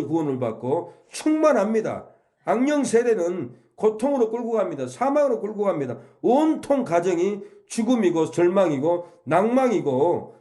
구원을 받고 충만합니다. 악령 세례는 고통으로 끌고 갑니다. 사망으로 끌고 갑니다. 온통 가정이 죽음이고 절망이고 낭망이고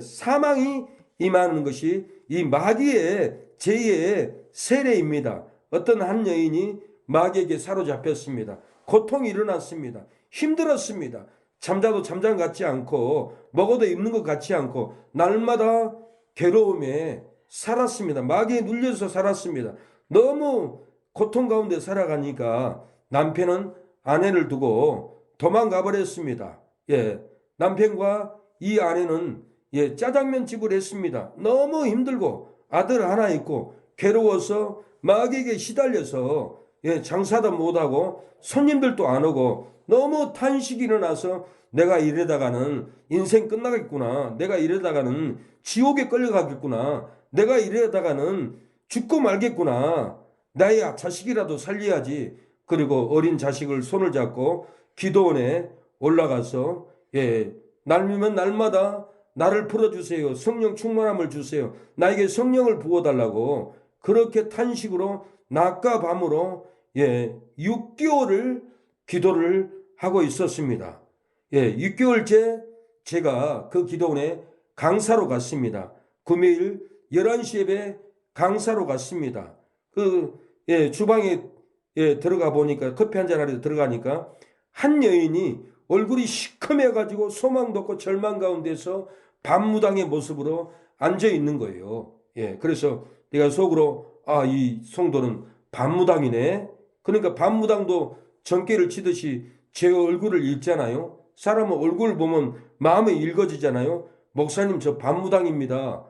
사망이 임하는 것이 이 마귀의 제2의 세례입니다. 어떤 한 여인이 마귀에게 사로잡혔습니다. 고통이 일어났습니다. 힘들었습니다. 잠자도 잠잠 같지 않고 먹어도 입는 것 같지 않고 날마다 괴로움에 살았습니다. 마귀에 눌려서 살았습니다. 너무 고통 가운데 살아가니까 남편은 아내를 두고 도망가 버렸습니다. 남편과 이 아내는 짜장면 집을 했습니다. 너무 힘들고 아들 하나 있고 괴로워서 마귀에게 시달려서 장사도 못하고 손님들도 안 오고 너무 탄식이 일어나서 내가 이러다가는 인생 끝나겠구나. 내가 이러다가는 지옥에 끌려가겠구나. 내가 이러다가는 죽고 말겠구나. 나의 자식이라도 살려야지. 그리고 어린 자식을 손을 잡고 기도원에 올라가서 날이면 날마다 나를 풀어주세요. 성령 충만함을 주세요. 나에게 성령을 부어달라고 그렇게 탄식으로 낮과 밤으로 6개월을 기도를 하고 있었습니다. 6개월째 제가 그 기도원에 강사로 갔습니다. 금요일 11시 예배 강사로 갔습니다. 주방에 들어가 보니까 커피 한잔 하려 들어가니까 한 여인이 얼굴이 시커매가지고 소망도 없고 절망 가운데서 밤무당의 모습으로 앉아 있는 거예요. 그래서 내가 속으로 이 성도는 밤무당이네. 그러니까 밤무당도 전개를 치듯이 제 얼굴을 읽잖아요. 사람은 얼굴 보면 마음이 읽어지잖아요. 목사님 저 밤무당입니다.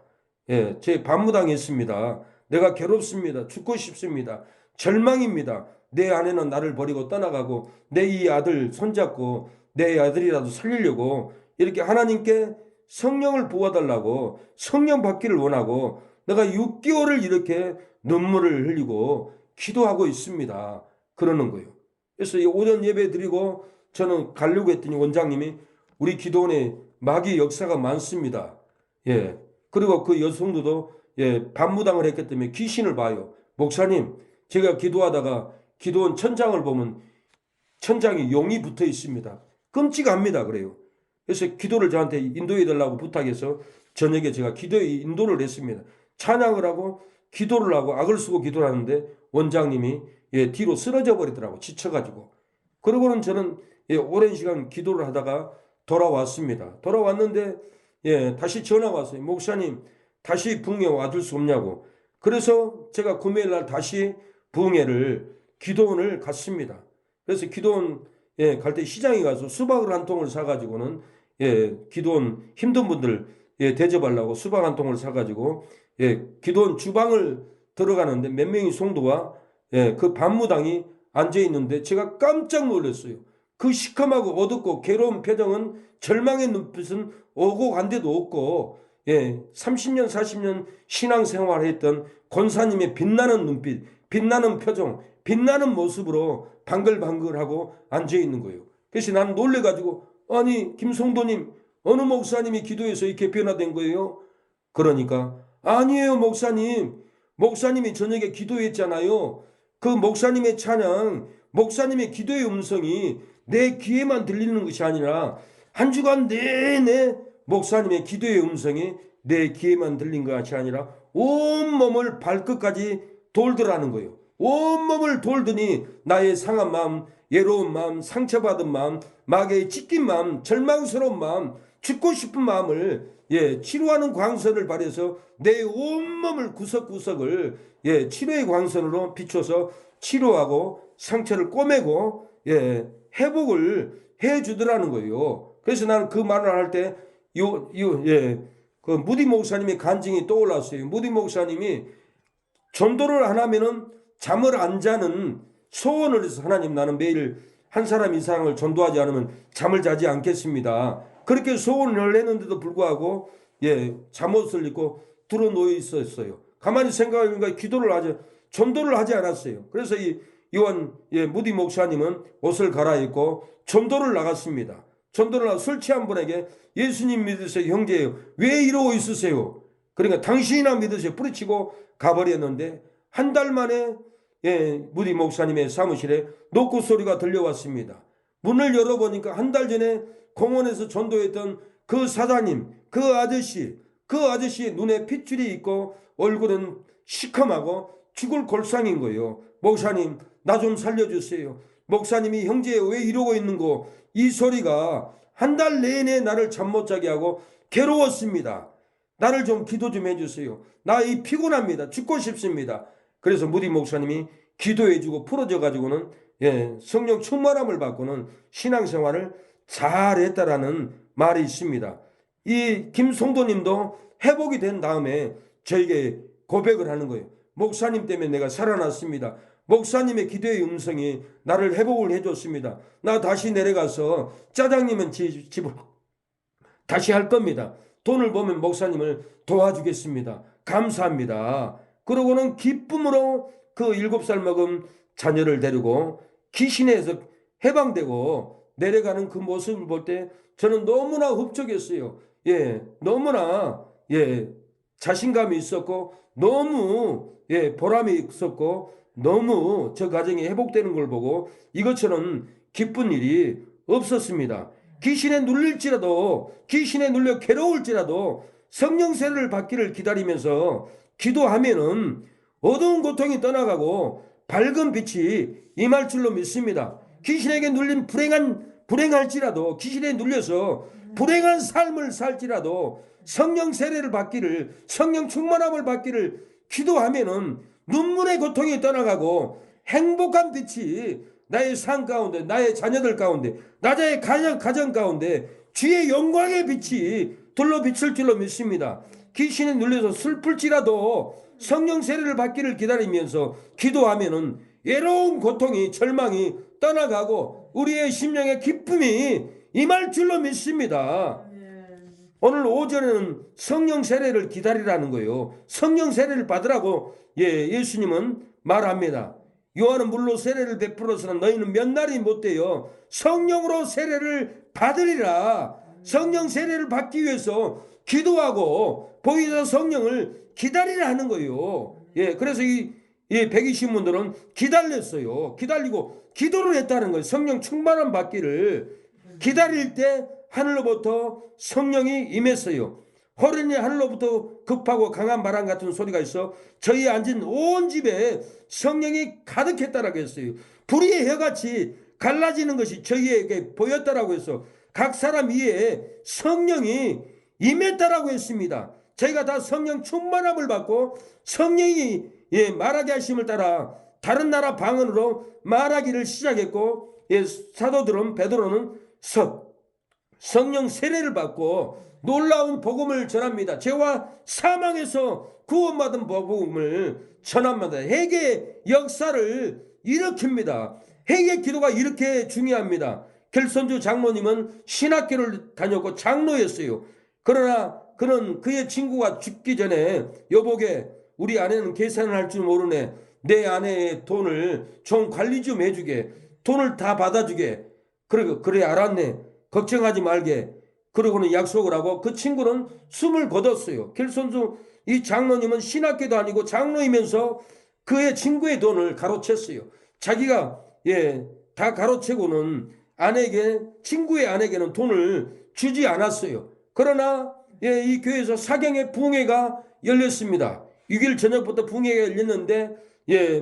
제 밤무당했습니다. 내가 괴롭습니다. 죽고 싶습니다. 절망입니다. 내 아내는 나를 버리고 떠나가고 내 이 아들 손잡고 내 아들이라도 살리려고 이렇게 하나님께 성령을 부어달라고 성령 받기를 원하고 내가 6개월을 이렇게 눈물을 흘리고 기도하고 있습니다. 그러는 거예요. 그래서 오전 예배 드리고 저는 가려고 했더니 원장님이 우리 기도원에 마귀 역사가 많습니다. 그리고 그 여성도 밤무당을 했기 때문에 귀신을 봐요. 목사님, 제가 기도하다가 기도원 천장을 보면 천장에 용이 붙어 있습니다. 끔찍합니다. 그래요. 그래서 기도를 저한테 인도해 달라고 부탁해서 저녁에 제가 기도에 인도를 했습니다. 찬양을 하고 기도를 하고 악을 쓰고 기도를 하는데 원장님이 뒤로 쓰러져 버리더라고. 지쳐가지고. 그러고는 저는 오랜 시간 기도를 하다가 돌아왔습니다. 돌아왔는데 다시 전화가 왔어요. 목사님 다시 부흥회 와줄 수 없냐고. 그래서 제가 금요일 날 다시 부흥회를 기도원을 갔습니다. 그래서 기도원 갈 때 시장에 가서 수박을 한 통을 사가지고는 기도원 힘든 분들 대접하려고 수박 한 통을 사가지고 기도원 주방을 들어가는데 몇 명의 성도와 그 밤무당이 앉아 있는데 제가 깜짝 놀랐어요. 그 시커하고 어둡고 괴로운 표정은 절망의 눈빛은 오고 간 데도 없고 30년 40년 신앙생활을 했던 권사님의 빛나는 눈빛, 빛나는 표정, 빛나는 모습으로 방글방글하고 앉아 있는 거예요. 그래서 나는 놀래가지고 아니 김성도님 어느 목사님이 기도해서 이렇게 변화된 거예요? 그러니까 아니에요 목사님. 목사님이 저녁에 기도했잖아요. 그 목사님의 찬양, 목사님의 기도의 음성이 내 귀에만 들리는 것이 아니라 한 주간 내내 목사님의 기도의 음성이 내 귀에만 들린 것이 아니라 온몸을 발끝까지 돌더라는 거예요. 온몸을 돌더니 나의 상한 마음, 외로운 마음, 상처받은 마음, 마귀의 찢긴 마음, 절망스러운 마음, 죽고 싶은 마음을 치료하는 광선을 발해서 내 온몸을 구석구석을 치료의 광선으로 비춰서 치료하고 상처를 꼬매고 회복을 해주더라는 거예요. 그래서 나는 그 말을 할 때 그 무디 목사님의 간증이 떠올랐어요. 무디 목사님이 전도를 안 하면은 잠을 안 자는 소원을 해서 하나님 나는 매일 한 사람 이상을 전도하지 않으면 잠을 자지 않겠습니다. 그렇게 소원을 했는데도 불구하고 잠옷을 입고 들어놓여 있었어요. 가만히 생각해보니까 전도를 하지 않았어요. 그래서 이 요한 무디 목사님은 옷을 갈아입고 전도를 나갔습니다. 전도를 나가 술 취한 분에게 예수님 믿으세요 형제예요. 왜 이러고 있으세요? 그러니까 당신이나 믿으세요. 뿌리치고 가버렸는데 한 달 만에 무디 목사님의 사무실에 노크 소리가 들려왔습니다. 문을 열어보니까 한 달 전에 공원에서 전도했던 그 사장님, 그 아저씨의 눈에 핏줄이 있고 얼굴은 시커하고 죽을 골상인 거예요. 목사님, 나 좀 살려주세요. 목사님이 형제 왜 이러고 있는 거? 이 소리가 한 달 내내 나를 잠 못 자게 하고 괴로웠습니다. 나를 좀 기도 좀 해주세요. 나 이 피곤합니다. 죽고 싶습니다. 그래서 무디 목사님이 기도해주고 풀어줘가지고는 성령 충만함을 받고는 신앙생활을 잘했다라는 말이 있습니다. 이 김송도님도 회복이 된 다음에 저에게 고백을 하는 거예요. 목사님 때문에 내가 살아났습니다. 목사님의 기도의 음성이 나를 회복을 해줬습니다. 나 다시 내려가서 짜장님은 집을 다시 할 겁니다. 돈을 보면 목사님을 도와주겠습니다. 감사합니다. 그러고는 기쁨으로 그 7살 먹은 자녀를 데리고 귀신에서 해방되고 내려가는 그 모습을 볼 때 저는 너무나 흡족했어요. 너무나 자신감이 있었고 너무 보람이 있었고 너무 저 가정이 회복되는 걸 보고 이것처럼 기쁜 일이 없었습니다. 귀신에 눌릴지라도 귀신에 눌려 괴로울지라도 성령 세례를 받기를 기다리면서 기도하면은 어두운 고통이 떠나가고 밝은 빛이 임할 줄로 믿습니다. 귀신에게 눌린 불행할지라도 귀신에 눌려서 불행한 삶을 살지라도 성령 세례를 받기를 성령 충만함을 받기를 기도하면은 눈물의 고통이 떠나가고 행복한 빛이 나의 삶 가운데 나의 자녀들 가운데 나의 가정 가운데 주의 영광의 빛이 둘러 비칠 줄로 믿습니다. 귀신에 눌려서 슬플지라도 성령 세례를 받기를 기다리면서 기도하면은 외로운 고통이 절망이 떠나가고 우리의 심령의 기쁨이 임할 줄로 믿습니다. 오늘 오전에는 성령 세례를 기다리라는 거예요. 성령 세례를 받으라고 예수님은 말합니다. 요한은 물로 세례를 베풀어서는 너희는 몇 날이 못되어 성령으로 세례를 받으리라. 성령 세례를 받기 위해서 기도하고 보이사 성령을 기다리라 하는 거예요. 그래서 이 120분들은 기다렸어요. 기다리고 기도를 했다는 거예요. 성령 충만함 받기를 기다릴 때 하늘로부터 성령이 임했어요. 호련히 하늘로부터 급하고 강한 바람 같은 소리가 있어 저희 앉은 온 집에 성령이 가득했다라고 했어요. 불의 혀같이 갈라지는 것이 저희에게 보였다라고 해서 각 사람 위에 성령이 임했다라고 했습니다. 저희가 다 성령 충만함을 받고 성령이 말하게 하심을 따라 다른 나라 방언으로 말하기를 시작했고 사도들은 베드로는 성령 세례를 받고 놀라운 복음을 전합니다. 죄와 사망에서 구원받은 복음을 전합니다. 회개 역사를 일으킵니다. 회개 기도가 이렇게 중요합니다. 결선주 장로님은 신학교를 다녔고 장로였어요. 그러나 그는 그의 친구가 죽기 전에 여보게 우리 아내는 계산을 할 줄 모르네. 내 아내의 돈을 좀 관리 좀 해주게. 돈을 다 받아주게. 그래 알았네. 걱정하지 말게. 그러고는 약속을 하고 그 친구는 숨을 거뒀어요. 결선주 이 장로님은 신학교도 아니고 장로이면서 그의 친구의 돈을 가로챘어요. 자기가 다 가로채고는 친구의 아내에게는 돈을 주지 않았어요. 그러나 이 교회에서 사경의 붕회가 열렸습니다. 6일 저녁부터 붕회가 열렸는데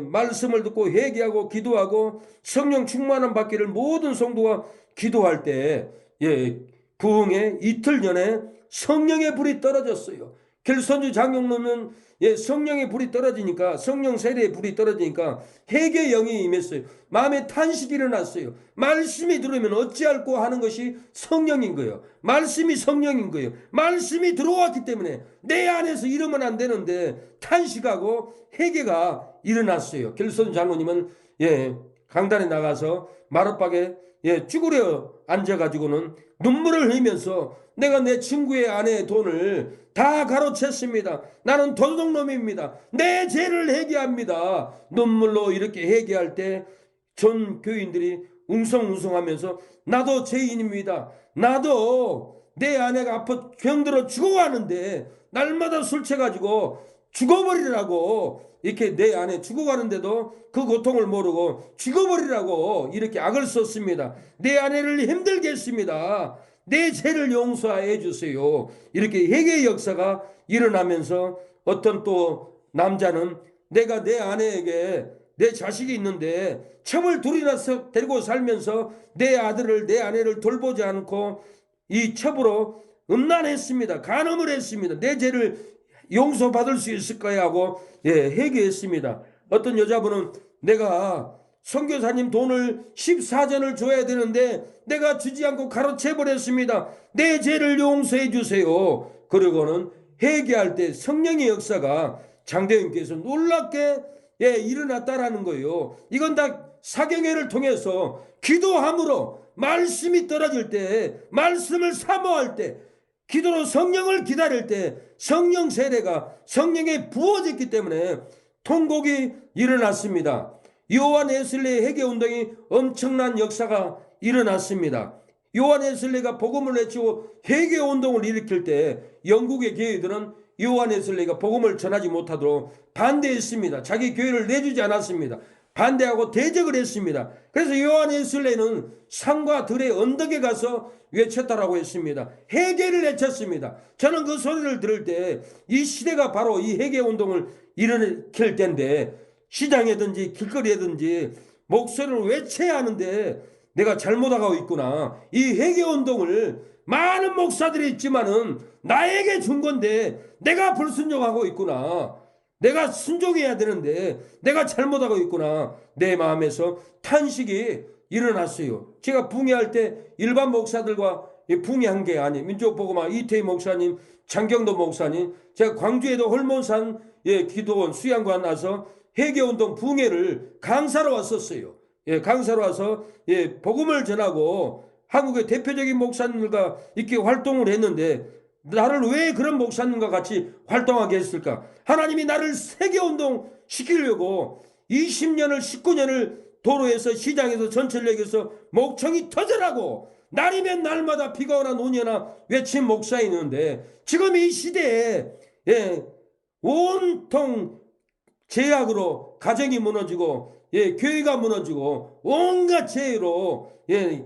말씀을 듣고 회개하고 기도하고 성령 충만함 받기를 모든 성도가 기도할 때 부흥회 이틀 전에 성령의 불이 떨어졌어요. 결선주 장로는 성령의 불이 떨어지니까 성령 세례의 불이 떨어지니까 회개의 영이 임했어요. 마음에 탄식이 일어났어요. 말씀이 들어오면 어찌할꼬 하는 것이 성령인 거예요. 말씀이 성령인 거예요. 말씀이 들어왔기 때문에 내 안에서 이러면 안 되는데 탄식하고 회개가 일어났어요. 결선주 장로님은 강단에 나가서 마룻박에 쭈그려 앉아가지고는 눈물을 흘리면서 내가 내 친구의 아내의 돈을 다 가로챘습니다. 나는 도둑놈입니다. 내 죄를 회개합니다. 눈물로 이렇게 회개할 때 전 교인들이 웅성웅성하면서 나도 죄인입니다. 나도 내 아내가 아파 병들어 죽어가는데 날마다 술 취해가지고 죽어버리라고 이렇게 내 안에 죽어가는데도 그 고통을 모르고 죽어버리라고 이렇게 악을 썼습니다. 내 아내를 힘들게 했습니다. 내 죄를 용서해 주세요. 이렇게 회개의 역사가 일어나면서 어떤 또 남자는 내가 내 아내에게 내 자식이 있는데 첩을 둘이나 데리고 살면서 내 아들을 내 아내를 돌보지 않고 이 첩으로 음란했습니다. 간음을 했습니다. 내 죄를 용서받을 수 있을 거야 하고 회개했습니다. 어떤 여자분은 내가 선교사님 돈을 14전을 줘야 되는데 내가 주지 않고 가로채 버렸습니다. 내 죄를 용서해 주세요. 그리고는 회개할 때 성령의 역사가 장대인께서 놀랍게 일어났다라는 거예요. 이건 다 사경회를 통해서 기도함으로 말씀이 떨어질 때, 말씀을 사모할 때, 기도로 성령을 기다릴 때 성령 세례가 성령에 부어졌기 때문에 통곡이 일어났습니다. 요한 웨슬리의 회개 운동이 엄청난 역사가 일어났습니다. 요한 웨슬리가 복음을 외치고 회개 운동을 일으킬 때 영국의 교회들은 요한 웨슬리가 복음을 전하지 못하도록 반대했습니다. 자기 교회를 내주지 않았습니다. 반대하고 대적을 했습니다. 그래서 요한 웨슬리는 산과 들의 언덕에 가서 외쳤다라고 했습니다. 회개를 외쳤습니다. 저는 그 소리를 들을 때 이 시대가 바로 이 회개 운동을 일으킬 때인데 시장이든지 길거리에든지 목소리를 외쳐야 하는데 내가 잘못하고 있구나. 이 회개 운동을 많은 목사들이 있지만은 나에게 준 건데 내가 불순종하고 있구나. 내가 순종해야 되는데 내가 잘못하고 있구나. 내 마음에서 탄식이 일어났어요. 제가 붕해할 때 일반 목사들과 붕해한 게 아니에요. 민족복음화 이태희 목사님, 장경도 목사님, 제가 광주에도 홀몬산 기도원 수양관 와서 회개운동 붕해를 강사로 왔었어요. 강사로 와서 복음을 전하고 한국의 대표적인 목사님들과 이렇게 활동을 했는데 나를 왜 그런 목사님과 같이 활동하게 했을까? 하나님이 나를 세계운동 시키려고 20년을 19년을 도로에서 시장에서 전철역에서 목청이 터져라고 날이면 날마다 비가 오나 눈이 오나 외친 목사였는데 지금 이 시대에 온통 죄악으로 가정이 무너지고 교회가 무너지고 온갖 죄로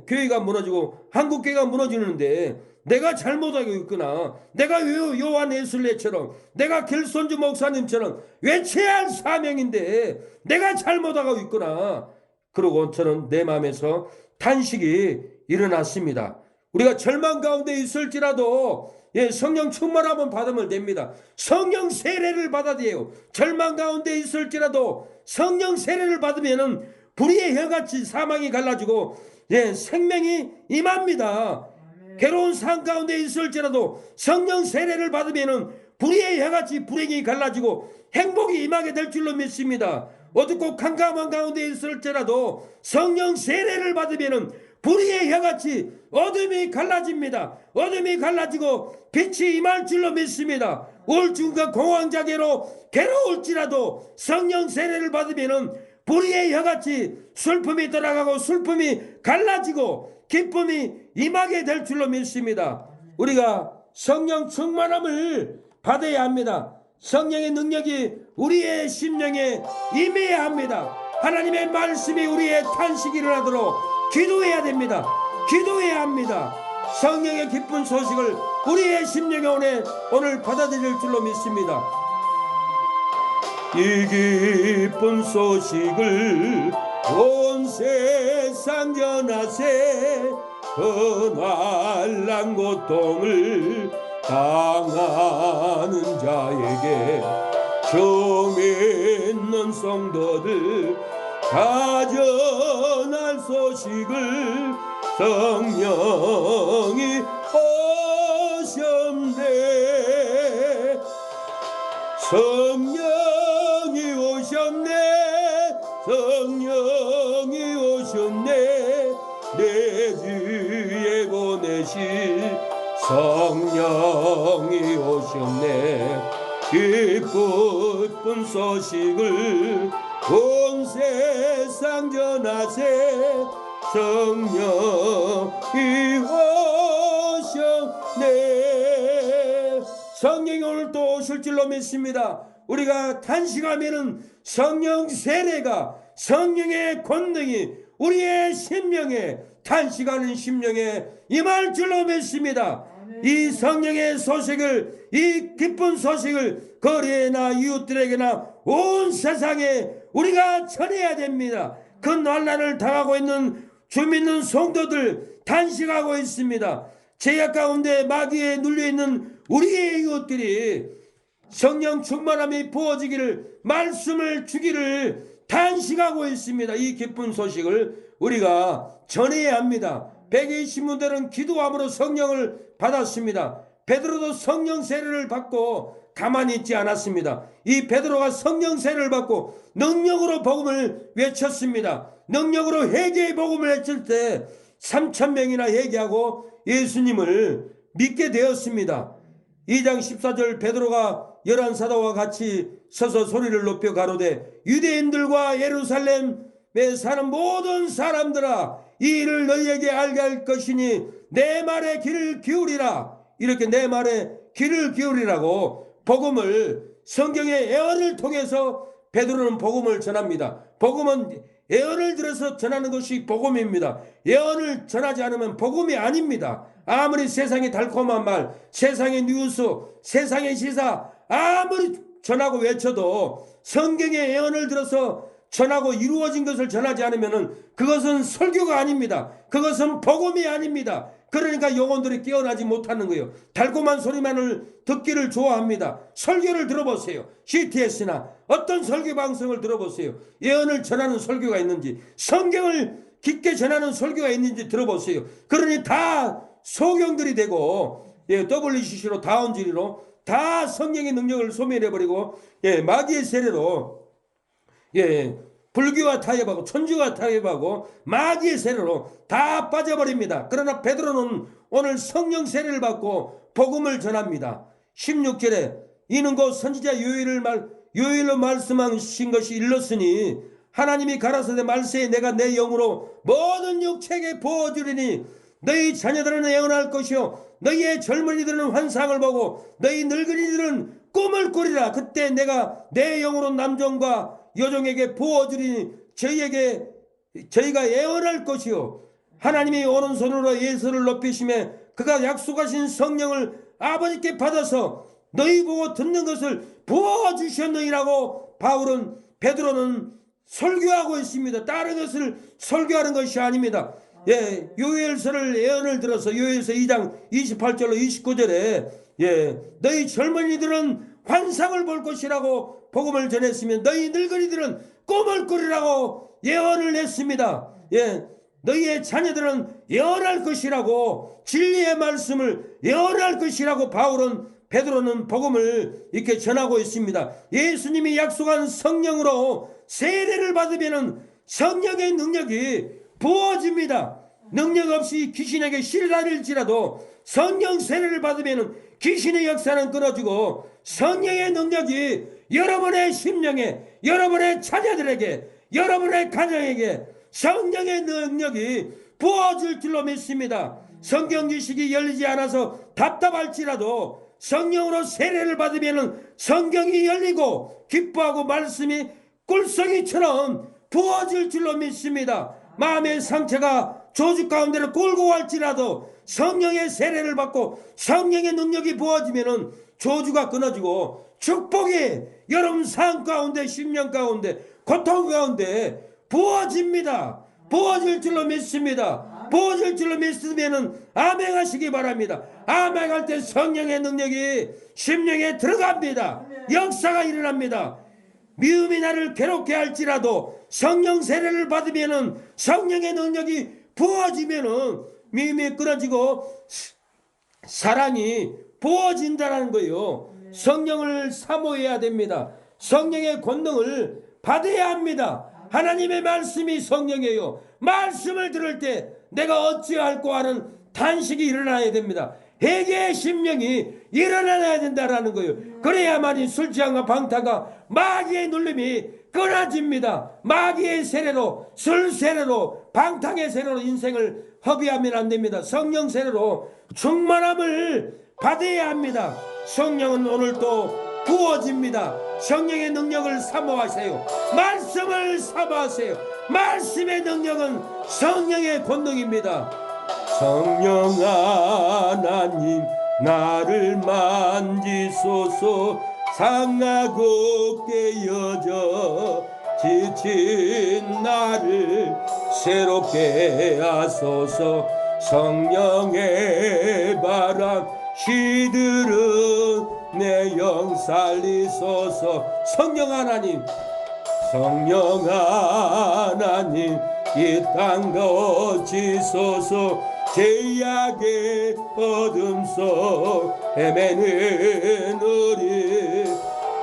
교회가 무너지고 한국교회가 무너지는데 내가 잘못하고 있구나. 내가 요한 웨슬리처럼 내가 길손주 목사님처럼 외쳐야 할 사명인데 내가 잘못하고 있구나. 그러고 저는 내 마음에서 탄식이 일어났습니다. 우리가 절망 가운데 있을지라도 성령 충만함은 받으면 됩니다. 성령 세례를 받아야 돼요. 절망 가운데 있을지라도 성령 세례를 받으면은 불의의 혀같이 사망이 갈라지고 생명이 임합니다. 괴로운 삶 가운데 있을지라도 성령 세례를 받으면은 불의의 혀같이 불행이 갈라지고 행복이 임하게 될 줄로 믿습니다. 어둡고 캄캄한 가운데 있을지라도 성령 세례를 받으면은 불의의 혀같이 어둠이 갈라집니다. 어둠이 갈라지고 빛이 임할 줄로 믿습니다. 우울증과 공황장애로 괴로울지라도 성령 세례를 받으면은 불의의 혀같이 슬픔이 떠나가고 슬픔이 갈라지고 기쁨이 임하게 될 줄로 믿습니다. 우리가 성령 충만함을 받아야 합니다. 성령의 능력이 우리의 심령에 임해야 합니다. 하나님의 말씀이 우리의 탄식이 일어나도록 기도해야 됩니다. 기도해야 합니다. 성령의 기쁜 소식을 우리의 심령에 오늘 받아들일 줄로 믿습니다. 이 기쁜 소식을 온 세상 전하세 헌환난 고통을 당하는 자에게 처음 있는 성도들 다 전할 소식을 성령이 오셨네. 성령이 오셨네. 성령이 오셨네. 내 주에 보내실 성령이 오셨네. 기쁜 소식을 온 세상 전하세. 성령이 오셨네. 성령이 오늘 또 오실 줄로 믿습니다. 우리가 탄식하면은 성령 세례가, 성령의 권능이 우리의 심령에, 탄식하는 심령에 임할 줄로 믿습니다. 이 성령의 소식을, 이 기쁜 소식을 거리에나 이웃들에게나 온 세상에 우리가 전해야 됩니다. 그 난란을 당하고 있는 주 믿는 성도들 탄식하고 있습니다. 죄악 가운데 마귀에 눌려있는 우리의 이웃들이 성령 충만함이 부어지기를, 말씀을 주기를 탄식하고 있습니다. 이 기쁜 소식을 우리가 전해야 합니다. 백의 신문들은 기도함으로 성령을 받았습니다. 베드로도 성령 세례를 받고 가만히 있지 않았습니다. 이 베드로가 성령 세례를 받고 능력으로 복음을 외쳤습니다. 능력으로 회개의 복음을 외칠 때 3,000명이나 회개하고 예수님을 믿게 되었습니다. 2장 14절 베드로가 11사도와 같이 서서 소리를 높여 가로되 유대인들과 예루살렘에 사는 모든 사람들아, 이 일을 너희에게 알게 할 것이니 내 말에 귀를 기울이라. 이렇게 내 말에 귀를 기울이라고 복음을, 성경의 예언을 통해서 베드로는 복음을 전합니다. 복음은 예언을 들어서 전하는 것이 복음입니다. 예언을 전하지 않으면 복음이 아닙니다. 아무리 세상의 달콤한 말, 세상의 뉴스, 세상의 시사 아무리 전하고 외쳐도 성경의 예언을 들어서 전하고 이루어진 것을 전하지 않으면 그것은 설교가 아닙니다. 그것은 복음이 아닙니다. 그러니까 영혼들이 깨어나지 못하는 거예요. 달콤한 소리만을 듣기를 좋아합니다. 설교를 들어보세요. CTS나 어떤 설교 방송을 들어보세요. 예언을 전하는 설교가 있는지, 성경을 깊게 전하는 설교가 있는지 들어보세요. 그러니 다 소경들이 되고, WCC로 다운지리로 다 성령의 능력을 소멸해버리고, 마귀의 세례로, 불교와 타협하고 천주와 타협하고 마귀의 세례로 다 빠져버립니다. 그러나 베드로는 오늘 성령 세례를 받고 복음을 전합니다. 16절에 이는 곧 선지자 요엘로 말씀하신 것이 일렀으니 하나님이 가라사대 말세에 내가 내 영으로 모든 육체에게 부어주리니 너희 자녀들은 예언할 것이요 너희의 젊은이들은 환상을 보고 너희 늙은이들은 꿈을 꾸리라. 그때 내가 내 영으로 남종과 여종에게 부어주리니 저희가 예언할 것이요 하나님이 오른손으로 예수를 높이심에 그가 약속하신 성령을 아버지께 받아서 너희 보고 듣는 것을 부어주셨느니라고 베드로는 설교하고 있습니다. 다른 것을 설교하는 것이 아닙니다. 요엘서를 예언을 들어서 요엘서 2장 28절로 29절에 너희 젊은이들은 환상을 볼 것이라고 복음을 전했으면 너희 늙은이들은 꿈을 꾸리라고 예언을 했습니다. 너희의 자녀들은 예언할 것이라고, 진리의 말씀을 예언할 것이라고 베드로는 복음을 이렇게 전하고 있습니다. 예수님이 약속한 성령으로 세례를 받으면 성령의 능력이 부어집니다. 능력 없이 귀신에게 실다릴지라도 성령 세례를 받으면 귀신의 역사는 끊어지고 성령의 능력이 여러분의 심령에, 여러분의 자녀들에게, 여러분의 가정에게 성령의 능력이 부어질 줄로 믿습니다. 성경 지식이 열리지 않아서 답답할지라도 성령으로 세례를 받으면 성경이 열리고 기뻐하고 말씀이 꿀성이처럼 부어질 줄로 믿습니다. 마음의 상처가 조직 가운데를 끌고 갈지라도 성령의 세례를 받고 성령의 능력이 부어지면 조주가 끊어지고 축복이 여러분 삶 가운데, 심령 가운데, 고통 가운데 부어집니다. 부어질 줄로 믿습니다. 부어질 줄로 믿으면 아멘 하시기 바랍니다. 아멘 할 때 성령의 능력이 심령에 들어갑니다. 역사가 일어납니다. 미움이 나를 괴롭게 할지라도 성령 세례를 받으면 성령의 능력이 부어지면 미움이 끊어지고 사랑이 부어진다는 거예요. 성령을 사모해야 됩니다. 성령의 권능을 받아야 합니다. 하나님의 말씀이 성령이에요. 말씀을 들을 때 내가 어찌할꼬 하는 탄식이 일어나야 됩니다. 회개의 심령이 일어나야 된다는 거예요. 그래야만이 술 취함과 방탕과 마귀의 눌림이 끊어집니다. 마귀의 세례로, 술 세례로, 방탕의 세례로 인생을 허비하면 안 됩니다. 성령 세례로 충만함을 받아야 합니다. 성령은 오늘 또 부어집니다. 성령의 능력을 사모하세요. 말씀을 사모하세요. 말씀의 능력은 성령의 권능입니다. 성령 하나님 나를 만지소서. 상하고 깨어져 지친 나를 새롭게 하소서. 성령의 바람 시들은 내 영 살리소서. 성령 하나님, 성령 하나님 이 땅 거치소서. 죄악의 어둠 속 헤매는 우리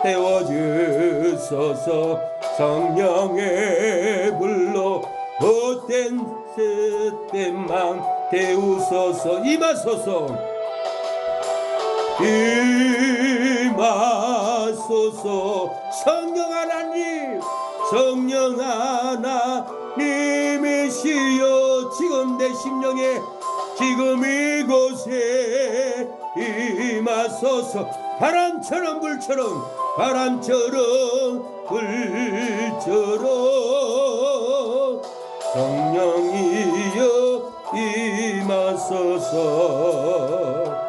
태워주소서. 성령의 불로 헛된 셋된 맘 태우소서. 임하소서. 임하소서. 성령 하나님, 성령 하나님이시여 지금 내 심령에 지금 이곳에 임하소서. 바람처럼 불처럼 바람처럼 불처럼 성령이여 임하소서.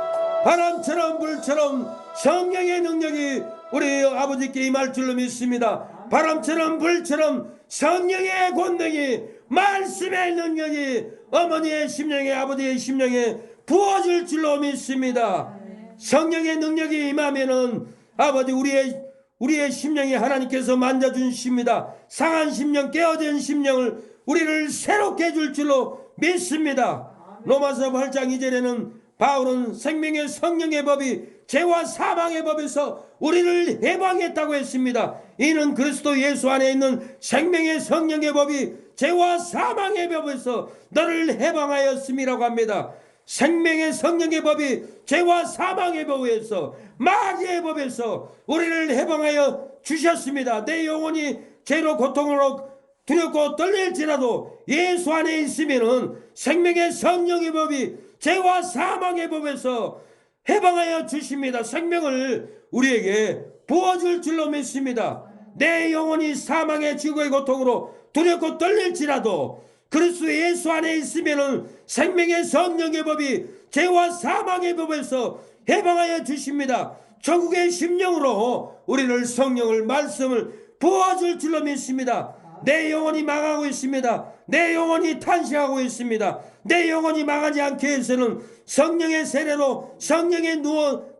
바람처럼 불처럼 성령의 능력이 우리 아버지께 임할 줄로 믿습니다. 바람처럼 불처럼 성령의 권능이, 말씀의 능력이 어머니의 심령에, 아버지의 심령에 부어질 줄로 믿습니다. 성령의 능력이 임하면은 아버지 우리의 심령이 하나님께서 만져주십니다. 상한 심령, 깨어진 심령을 우리를 새롭게 해줄 줄로 믿습니다. 로마서 8장 2절에는 바울은 생명의 성령의 법이 죄와 사망의 법에서 우리를 해방했다고 했습니다. 이는 그리스도 예수 안에 있는 생명의 성령의 법이 죄와 사망의 법에서 너를 해방하였음이라고 합니다. 생명의 성령의 법이 죄와 사망의 법에서, 마귀의 법에서 우리를 해방하여 주셨습니다. 내 영혼이 죄로 고통으로 두렵고 떨릴지라도 예수 안에 있으면은 생명의 성령의 법이 죄와 사망의 법에서 해방하여 주십니다. 생명을 우리에게 부어줄 줄로 믿습니다. 내 영혼이 사망의 지구의 고통으로 두렵고 떨릴지라도 그리스도 예수 안에 있으면은 생명의 성령의 법이 죄와 사망의 법에서 해방하여 주십니다. 전국의 심령으로 우리를 성령을, 말씀을 부어줄 줄로 믿습니다. 내 영혼이 망하고 있습니다. 내 영혼이 탄식하고 있습니다. 내 영혼이 망하지 않게 해서는 성령의 세례로 성령의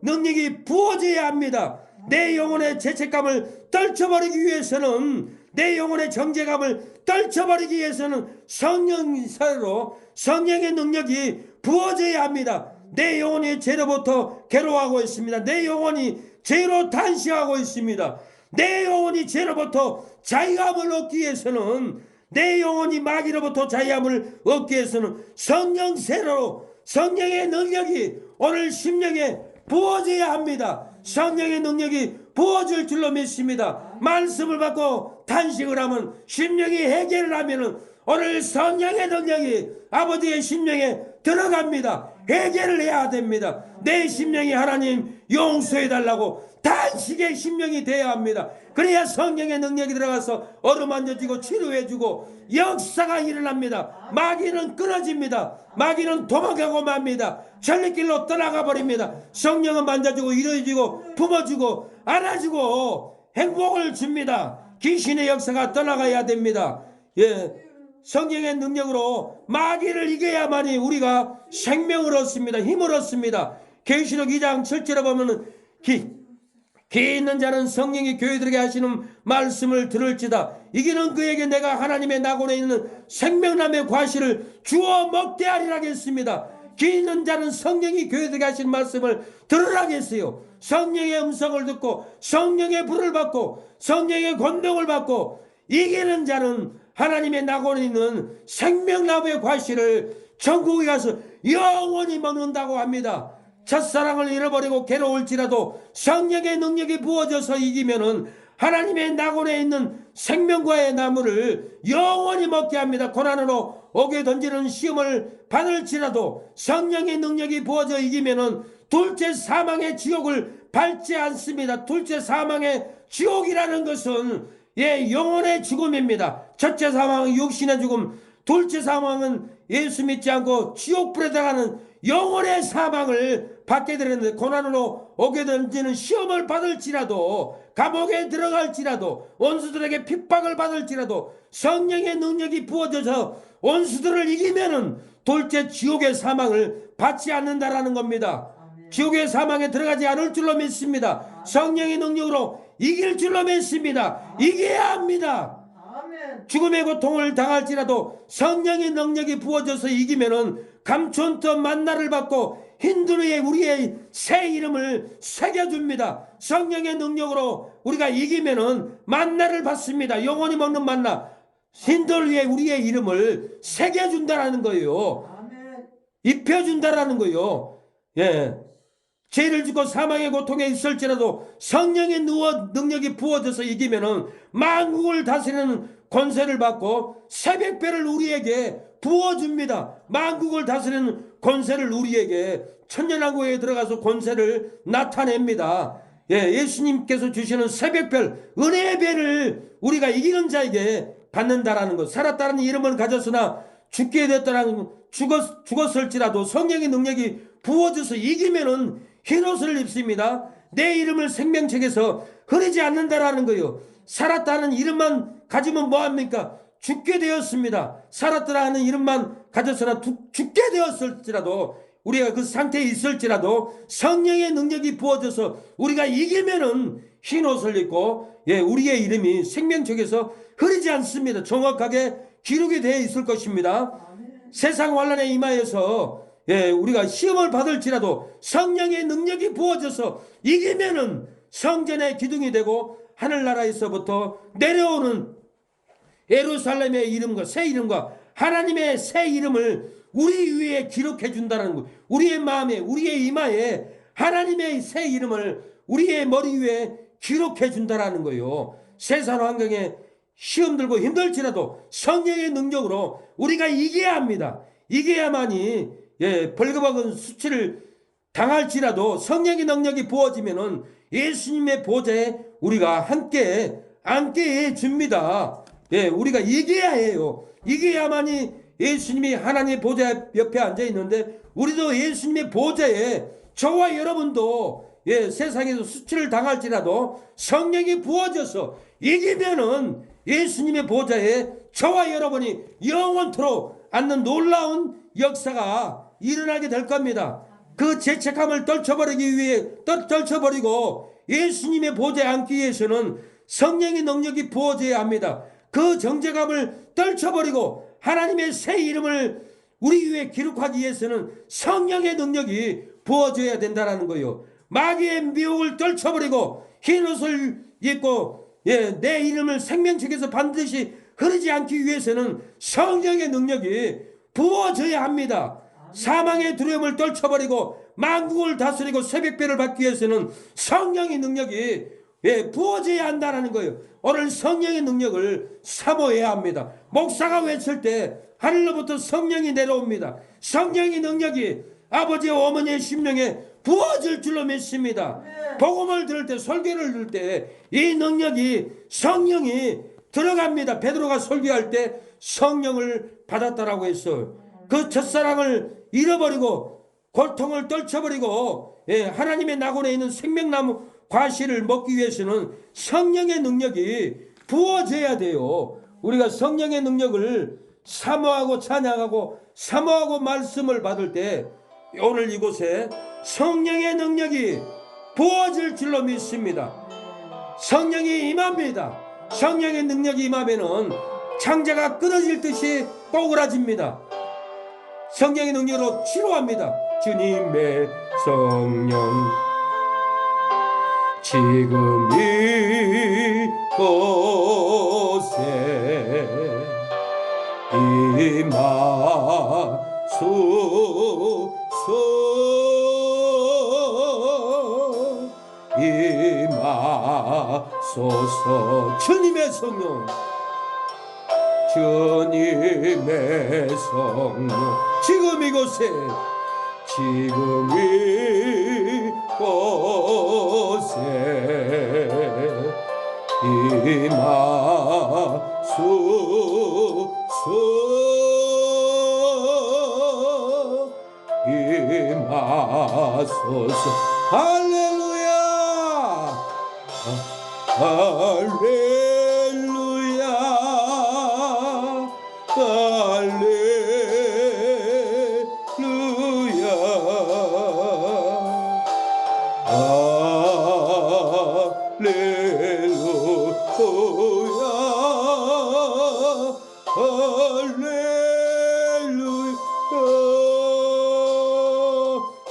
능력이 부어져야 합니다. 내 영혼의 죄책감을 떨쳐버리기 위해서는, 내 영혼의 정죄감을 떨쳐버리기 위해서는 성령 세례로 성령의 능력이 부어져야 합니다. 내 영혼이 죄로부터 괴로워하고 있습니다. 내 영혼이 죄로 탄식하고 있습니다. 내 영혼이 죄로부터 자유함을 얻기 위해서는, 내 영혼이 마귀로부터 자유함을 얻기 위해서는 성령 세례로 성령의 능력이 오늘 심령에 부어져야 합니다. 성령의 능력이 부어질 줄로 믿습니다. 말씀을 받고 탄식을 하면, 심령이 해결을 하면은 오늘 성령의 능력이 아버지의 심령에 들어갑니다. 해결을 해야 됩니다. 내 심령이 하나님 용서해달라고 단식의 심령이 되어야 합니다. 그래야 성령의 능력이 들어가서 어루만져지고 치료해주고 역사가 일어납니다. 마귀는 끊어집니다. 마귀는 도망가고 맙니다. 전리길로 떠나가 버립니다. 성령은 만져주고 이루어지고 품어주고 안아주고 행복을 줍니다. 귀신의 역사가 떠나가야 됩니다. 성령의 능력으로 마귀를 이겨야만이 우리가 생명을 얻습니다. 힘을 얻습니다. 계시록 2장 7절에 보면은 귀 있는 자는 성령이 교회들에게 하시는 말씀을 들을지다. 이기는 그에게 내가 하나님의 낙원에 있는 생명나무의 과실을 주어 먹게 하리라겠습니다. 귀 있는 자는 성령이 교회들에게 하시는 말씀을 들으라겠어요. 성령의 음성을 듣고 성령의 불을 받고 성령의 권능을 받고 이기는 자는 하나님의 낙원에 있는 생명나무의 과실을 천국에 가서 영원히 먹는다고 합니다. 첫사랑을 잃어버리고 괴로울지라도 성령의 능력이 부어져서 이기면은 하나님의 낙원에 있는 생명과의 나무를 영원히 먹게 합니다. 고난으로 옥에 던지는 시험을 받을지라도 성령의 능력이 부어져 이기면은 둘째 사망의 지옥을 밟지 않습니다. 둘째 사망의 지옥이라는 것은 영혼의 죽음입니다. 첫째 사망은 육신의 죽음, 둘째 사망은 예수 믿지 않고 지옥불에 들어가는 영혼의 사망을 받게 되는데, 고난으로 오게 되는 시험을 받을지라도, 감옥에 들어갈지라도, 원수들에게 핍박을 받을지라도 성령의 능력이 부어져서 원수들을 이기면은 둘째 지옥의 사망을 받지 않는다라는 겁니다. 지옥의 사망에 들어가지 않을 줄로 믿습니다. 성령의 능력으로 이길 줄로 믿습니다. 이겨야 합니다. 죽음의 고통을 당할지라도 성령의 능력이 부어져서 이기면은 감춘터 만나를 받고 힌두르에 우리의 새 이름을 새겨줍니다. 성령의 능력으로 우리가 이기면은 만나를 받습니다. 영원히 먹는 만나, 힌두르에 우리의 이름을 새겨준다라는 거예요. 입혀준다라는 거예요. 죄를 짓고 사망의 고통에 있을지라도 성령의 능력이 부어져서 이기면은 만국을 다스리는 권세를 받고 새벽별을 우리에게 부어줍니다. 만국을 다스리는 권세를 우리에게, 천년왕국에 들어가서 권세를 나타냅니다. 예수님께서 주시는 새벽별, 은혜의 배를 우리가 이기는 자에게 받는다라는 것. 살았다는 이름을 가졌으나 죽게 됐다는, 죽었을지라도 성령의 능력이 부어져서 이기면은 흰옷을 입습니다. 내 이름을 생명책에서 흐리지 않는다라는 거예요. 살았다는 이름만 가지면 뭐합니까? 죽게 되었습니다. 살았다는 이름만 가졌으나 죽게 되었을지라도, 우리가 그 상태에 있을지라도 성령의 능력이 부어져서 우리가 이기면은 흰옷을 입고 우리의 이름이 생명책에서 흐리지 않습니다. 정확하게 기록이 되어 있을 것입니다. 세상 환난에 임하여서 우리가 시험을 받을지라도 성령의 능력이 부어져서 이기면은 성전의 기둥이 되고 하늘나라에서부터 내려오는 예루살렘의 이름과 새 이름과 하나님의 새 이름을 우리 위에 기록해 준다는 것. 우리의 마음에, 우리의 이마에 하나님의 새 이름을 우리의 머리 위에 기록해 준다는 거예요. 세상 환경에 시험 들고 힘들지라도 성령의 능력으로 우리가 이겨야 합니다. 이겨야만이 벌거벗은 수치를 당할지라도 성령의 능력이 부어지면은 예수님의 보좌에 우리가 함께 앉게 해 줍니다. 우리가 이겨야 해요. 이겨야만이, 예수님이 하나님의 보좌 옆에 앉아 있는데 우리도 예수님의 보좌에, 저와 여러분도 세상에서 수치를 당할지라도 성령이 부어져서 이기면은 예수님의 보좌에 저와 여러분이 영원토록 앉는 놀라운 역사가 일어나게 될 겁니다. 그 죄책감을 떨쳐버리고 예수님의 보좌에 앉기 위해서는 성령의 능력이 부어져야 합니다. 그 정죄감을 떨쳐버리고 하나님의 새 이름을 우리 위에 기록하기 위해서는 성령의 능력이 부어져야 된다는 거예요. 마귀의 미혹을 떨쳐버리고 흰옷을 입고 내 이름을 생명책에서 반드시 흐르지 않기 위해서는 성령의 능력이 부어져야 합니다. 사망의 두려움을 떨쳐버리고 만국을 다스리고 새벽별을 받기 위해서는 성령의 능력이 부어져야 한다는 거예요. 오늘 성령의 능력을 사모해야 합니다. 목사가 외칠 때 하늘로부터 성령이 내려옵니다. 성령의 능력이 아버지와 어머니의 심령에 부어질 줄로 믿습니다. 복음을 들을 때, 설교를 들을 때 이 능력이, 성령이 들어갑니다. 베드로가 설교할 때 성령을 받았다라고 했어요. 그 첫사랑을 잃어버리고 고통을 떨쳐버리고 하나님의 낙원에 있는 생명나무 과실을 먹기 위해서는 성령의 능력이 부어져야 돼요. 우리가 성령의 능력을 사모하고 찬양하고 사모하고 말씀을 받을 때 오늘 이곳에 성령의 능력이 부어질 줄로 믿습니다. 성령이 임합니다. 성령의 능력이 임하면은 창자가 끊어질 듯이 꼬그라집니다. 성령의 능력으로 치료합니다. 주님의 성령 지금 이곳에 임하소서. 주님의 성령, 주님의 성령 지금 이곳에, 지금 이곳에 임하소서. 할렐루야, 할렐루야, 할렐루야, 할렐루야, 할렐루야.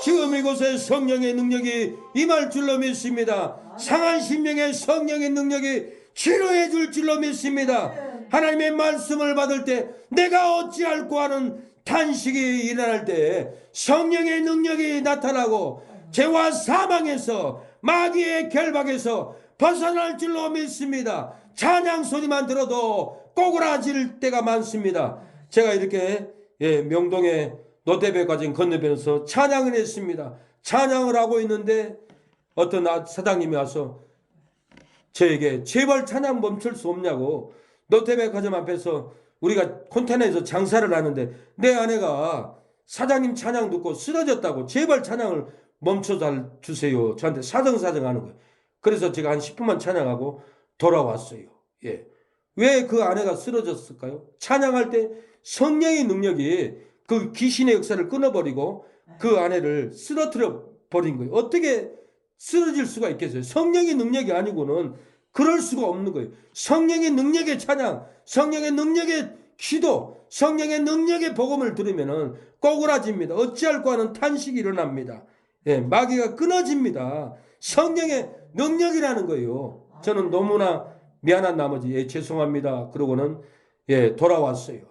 지금 이곳에 성령의 능력이 임할 줄로 믿습니다. 상한 심령의 성령의 능력이 치료해 줄 줄로 믿습니다. 하나님의 말씀을 받을 때 내가 어찌할꼬 하는 탄식이 일어날 때 성령의 능력이 나타나고 죄와 사망에서 마귀의 결박에서 벗어날 줄로 믿습니다. 찬양 소리만 들어도 꼬그라질 때가 많습니다. 제가 이렇게 명동에 롯데백화점 건너편에서 찬양을 했습니다. 찬양을 하고 있는데 어떤 사장님이 와서 저에게 제발 찬양 멈출 수 없냐고. 롯데백화점 앞에서 우리가 컨테너에서 장사를 하는데 내 아내가 사장님 찬양 듣고 쓰러졌다고 제발 찬양을 멈춰 주세요. 저한테 사정사정 하는 거예요. 그래서 제가 한 10분만 찬양하고 돌아왔어요. 예. 왜 그 아내가 쓰러졌을까요? 찬양할 때 성령의 능력이 그 귀신의 역사를 끊어버리고 그 아내를 쓰러뜨려 버린 거예요. 어떻게 쓰러질 수가 있겠어요? 성령의 능력이 아니고는 그럴 수가 없는 거예요. 성령의 능력의 찬양, 성령의 능력의 기도, 성령의 능력의 복음을 들으면은 꼬그라집니다. 어찌할꼬 하는 탄식이 일어납니다. 예, 마귀가 끊어집니다. 성령의 능력이라는 거예요. 저는 너무나 미안한 나머지 죄송합니다. 그러고는 돌아왔어요.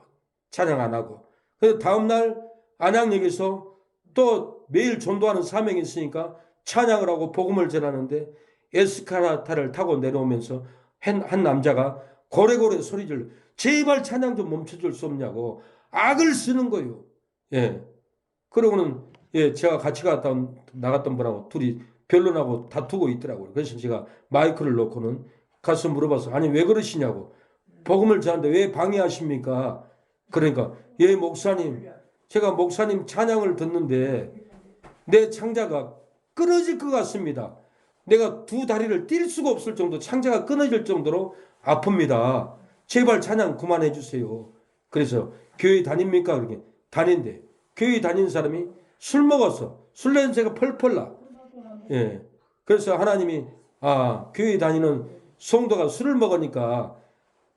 찬양 안 하고. 그래서 다음날 안양역에서 또 매일 전도하는 사명이 있으니까 찬양을 하고 복음을 전하는데 에스카라타를 타고 내려오면서 한 남자가 고래고래 소리를 제발 찬양 좀 멈춰줄 수 없냐고 악을 쓰는 거예요. 예. 그러고는 제가 같이 나갔던 분하고 둘이 변론하고 다투고 있더라고요. 그래서 제가 마이크를 놓고는 가서 물어봐서 아니 왜 그러시냐고. 복음을 전하는데 왜 방해하십니까? 그러니까 목사님, 제가 목사님 찬양을 듣는데 내 창자가 끊어질 것 같습니다. 내가 두 다리를 뛸 수가 없을 정도 창자가 끊어질 정도로 아픕니다. 제발 찬양 그만해 주세요. 그래서 교회 다닙니까? 그렇게 다닌대. 교회 다니는 사람이 술 먹어서 술 냄새가 펄펄 나. 예. 그래서 하나님이 교회 다니는 성도가 술을 먹으니까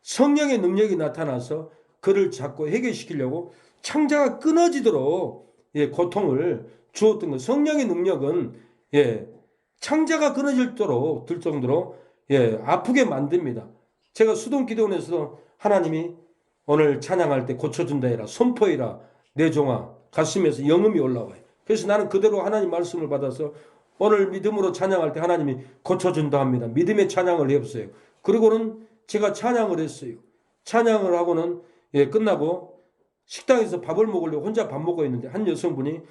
성령의 능력이 나타나서 그를 잡고 해결시키려고 창자가 끊어지도록 고통을 주었던 것. 성령의 능력은 창자가 끊어질 정도로 아프게 만듭니다. 제가 수동기도원에서도 하나님이 오늘 찬양할 때 고쳐준다 해라, 선포해라, 내 종아, 가슴에서 영음이 올라와요. 그래서 나는 그대로 하나님 말씀을 받아서 오늘 믿음으로 찬양할 때 하나님이 고쳐준다 합니다. 믿음의 찬양을 해보세요. 그리고는 제가 찬양을 했어요. 찬양을 하고는 끝나고 식당에서 밥을 먹으려고 혼자 밥 먹고 있는데 한 여성분이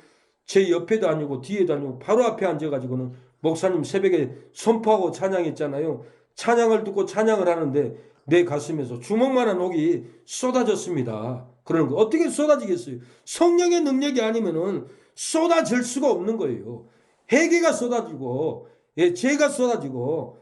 제 옆에도 아니고 뒤에도 아니고 바로 앞에 앉아가지고는 목사님 새벽에 선포하고 찬양했잖아요. 찬양을 듣고 찬양을 하는데 내 가슴에서 주먹만한 옥이 쏟아졌습니다. 그러는 거 어떻게 쏟아지겠어요? 성령의 능력이 아니면은 쏟아질 수가 없는 거예요. 회개가 쏟아지고 죄가 쏟아지고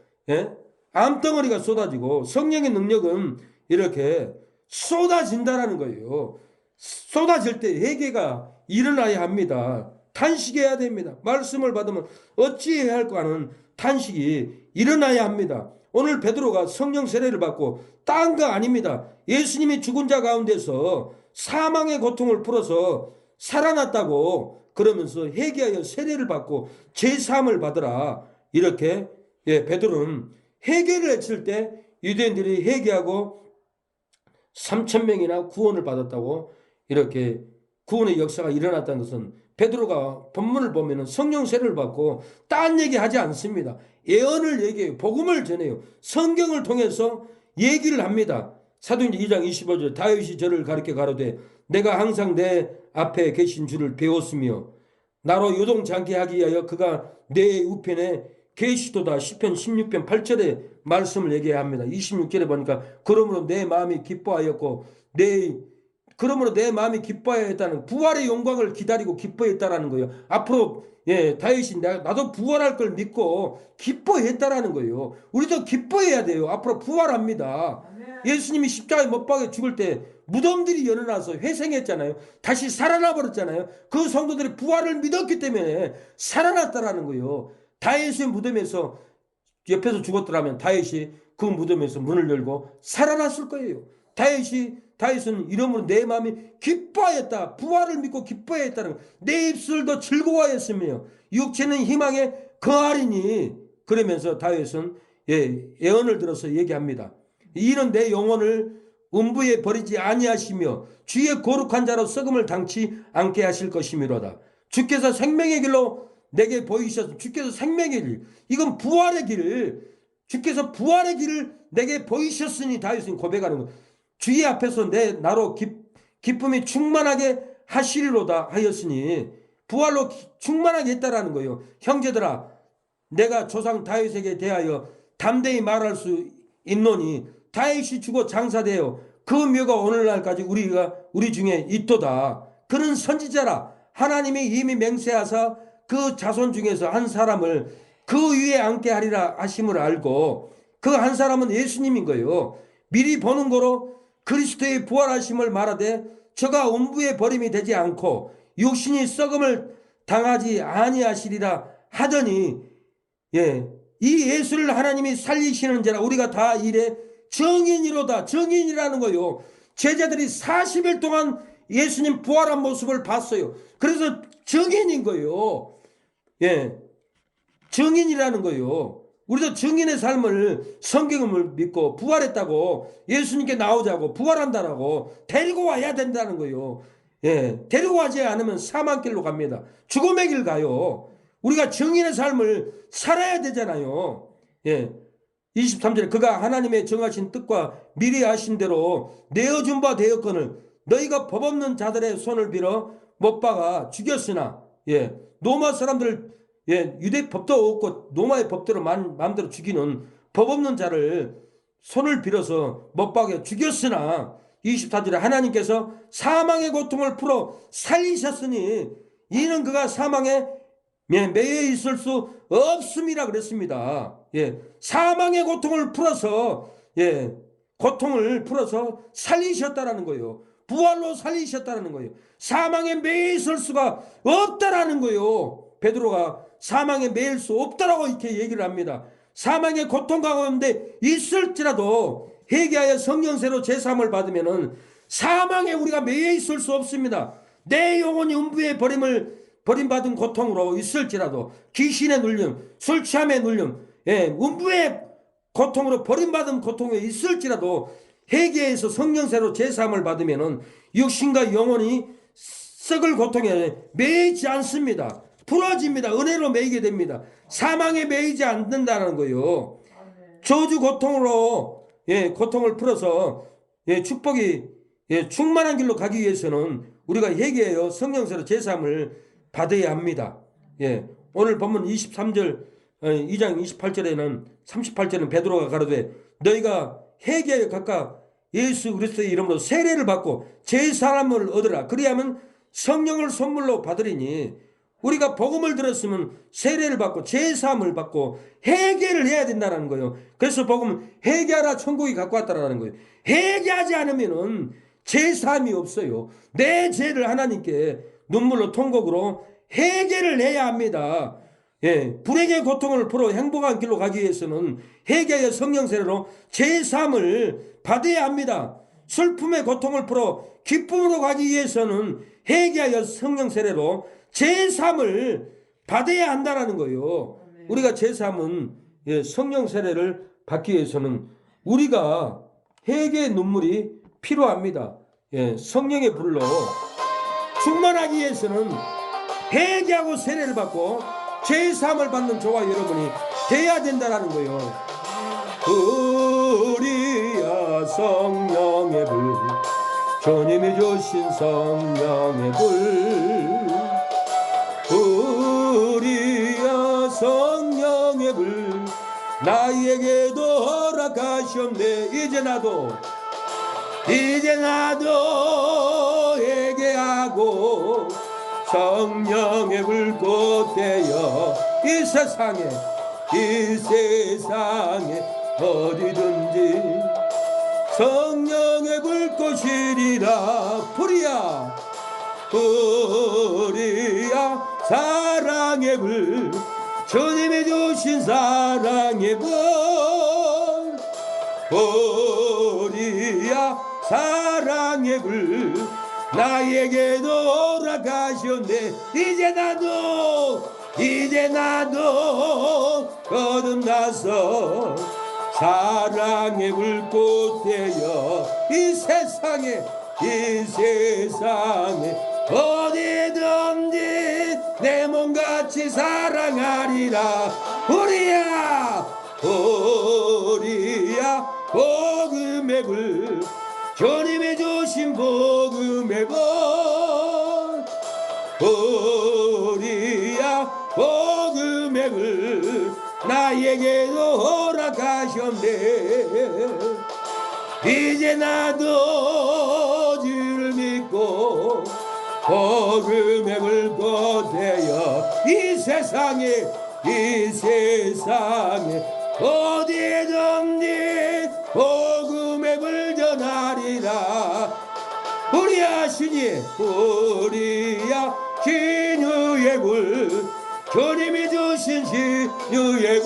암덩어리가 쏟아지고 성령의 능력은 이렇게 쏟아진다라는 거예요. 쏟아질 때 회개가 일어나야 합니다. 탄식해야 됩니다. 말씀을 받으면 어찌해야 할까 하는 탄식이 일어나야 합니다. 오늘 베드로가 성령 세례를 받고 딴 거 아닙니다. 예수님이 죽은 자 가운데서 사망의 고통을 풀어서 살아났다고 그러면서 회개하여 세례를 받고 제사함을 받으라. 이렇게 베드로는 회개를 했을 때 유대인들이 회개하고 3,000명이나 구원을 받았다고 이렇게 구원의 역사가 일어났다는 것은 베드로가 본문을 보면 성령 세례를 받고 딴 얘기 하지 않습니다. 예언을 얘기해요. 복음을 전해요. 성경을 통해서 얘기를 합니다. 사도행전 2장 25절 다윗이 저를 가르쳐 가로되 내가 항상 내 앞에 계신 줄을 배웠으며 나로 요동치 않게 하기 위하여 그가 내 우편에 계시도다. 시편 16편 8절에 말씀을 얘기합니다. 26절에 보니까 그러므로 내 마음이 기뻐하였고 그러므로 내 마음이 기뻐하였다는 부활의 영광을 기다리고 기뻐했다라는 거예요. 앞으로 다윗이 나도 부활할 걸 믿고 기뻐했다라는 거예요. 우리도 기뻐해야 돼요. 앞으로 부활합니다. 예수님이 십자가에 못 박혀 죽을 때 무덤들이 열어나서 회생했잖아요. 다시 살아나 버렸잖아요. 그 성도들이 부활을 믿었기 때문에 살아났다라는 거예요. 다윗의 무덤에서 옆에서 죽었더라면 다윗이 그 무덤에서 문을 열고 살아났을 거예요. 다윗은 이러므로 내 마음이 기뻐하였다. 부활을 믿고 기뻐하였다는 거예요. 내 입술도 즐거워하였으며 육체는 희망에 거하리니. 그러면서 다윗은 예언을 들어서 얘기합니다. 이는 내 영혼을 음부에 버리지 아니하시며 주의 거룩한 자로 썩음을 당치 않게 하실 것이미로다. 주께서 생명의 길로 내게 보이셨습니다. 주께서 생명의 길, 이건 부활의 길, 주께서 부활의 길을 내게 보이셨으니 다윗은 고백하는 거예요. 주의 앞에서 나로 기쁨이 충만하게 하시리로다 하였으니 부활로 충만하게 했다라는 거예요. 형제들아, 내가 조상 다윗에게 대하여 담대히 말할 수 있노니 다윗이 죽어 장사되어 그 묘가 오늘날까지 우리 중에 있도다. 그는 선지자라. 하나님이 이미 맹세하사 그 자손 중에서 한 사람을 그 위에 앉게 하리라 하심을 알고 그 한 사람은 예수님인 거예요. 미리 보는 거로 그리스도의 부활하심을 말하되 저가 음부에 버림이 되지 않고 육신이 썩음을 당하지 아니하시리라 하더니 이 예수를 하나님이 살리시는 자라 우리가 다 이래 정인이로다. 정인이라는 거요. 제자들이 40일 동안 예수님 부활한 모습을 봤어요. 그래서 정인인 거예요. 정인이라는 거예요. 우리도 정인의 삶을 성경을 믿고 부활했다고 예수님께 나오자고 부활한다라고 데리고 와야 된다는 거예요. 데리고 가지 않으면 사망길로 갑니다. 죽음의 길 가요. 우리가 정인의 삶을 살아야 되잖아요. 23절에 그가 하나님의 정하신 뜻과 미리 하신 대로 내어준 바 되었거늘 너희가 법 없는 자들의 손을 빌어 못 박아 죽였으나 로마 사람들 유대 법도 없고 로마의 법대로 마음대로 죽이는 법 없는 자를 손을 빌어서 못 박아 죽였으나 24절에 하나님께서 사망의 고통을 풀어 살리셨으니 이는 그가 사망에 매여 있을 수 없음이라 그랬습니다. 사망의 고통을 풀어서 고통을 풀어서 살리셨다라는 거예요. 부활로 살리셨다라는 거예요. 사망에 매여 있을 수가 없다라는 거예요. 베드로가 사망에 매일 수 없다라고 이렇게 얘기를 합니다. 사망의 고통 가운데 있을지라도 회개하여 성령세로 제사함을 받으면은 사망에 우리가 매여 있을 수 없습니다. 내 영혼이 음부에 버림받은 고통으로 있을지라도 귀신의 눌림, 술 취함의 눌림, 음부의 고통으로 버림받은 고통에 있을지라도 회개해서 성령세로 제사함을 받으면은 육신과 영혼이 썩을 고통에 매이지 않습니다. 풀어집니다. 은혜로 매이게 됩니다. 사망에 매이지 않는다는 거예요. 저주 고통으로 고통을 풀어서 축복이 충만한 길로 가기 위해서는 우리가 회개하여 성령세로 제사함을 받아야 합니다. 오늘 본문 23절 2장 28절에는 38절은 베드로가 가로되 너희가 회개하여 각각 예수 그리스도의 이름으로 세례를 받고 제사함을 얻으라. 그리하면 성령을 선물로 받으리니 우리가 복음을 들었으면 세례를 받고 제사함을 받고 회개를 해야 된다는 거예요. 그래서 복음은 회개하라 천국이 갖고 왔다라는 거예요. 회개하지 않으면은 제사함이 없어요. 내 죄를 하나님께 눈물로 통곡으로 회개를 해야 합니다. 불행의 고통을 풀어 행복한 길로 가기 위해서는 회개하여 성령 세례로 제사함을 받아야 합니다. 슬픔의 고통을 풀어 기쁨으로 가기 위해서는 회개하여 성령 세례로 제사함을 받아야 한다는 거예요. 우리가 제사함은 성령 세례를 받기 위해서는 우리가 회개의 눈물이 필요합니다. 성령의 불로 충만하기 위해서는 회개하고 세례를 받고 제사함을 받는 저와 여러분이 돼야 된다는 거예요. 우리야 성령의 불, 주님이 주신 성령의 불, 성령의 불 나에게도 허락하셨네. 이제 나도 회개하고 성령의 불꽃 되어 이 세상에 어디든지 성령의 불꽃이리라. 불이야 사랑의 불, 주님이 주신 사랑의 불이야 사랑의 불 나에게도 허락하셨네. 이제 나도 거듭나서 사랑의 불꽃 되어 이 세상에 어디든지 내 몸같이 사랑하리라. 불이야 복음의 불, 주님이 주신 복음의 불이야 복음의 불 나에게도 허락하셨네. 이제 나도 주를 믿고 복음의 불꽃 되어 이 세상에 어디든지 복음의 불 전하리라. 불이야 신유의 불, 주님이 주신 신유의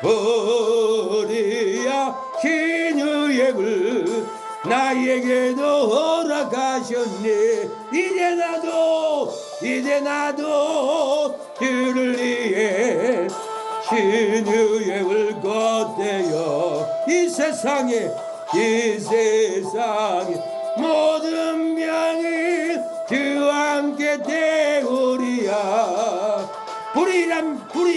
불이야 신유의 불 나에게도 허락하셨네. 이제 나도 주를 위해 신유의 불꽃 되어 이 세상에 모든 병이 주와 함께 되오리야. 불이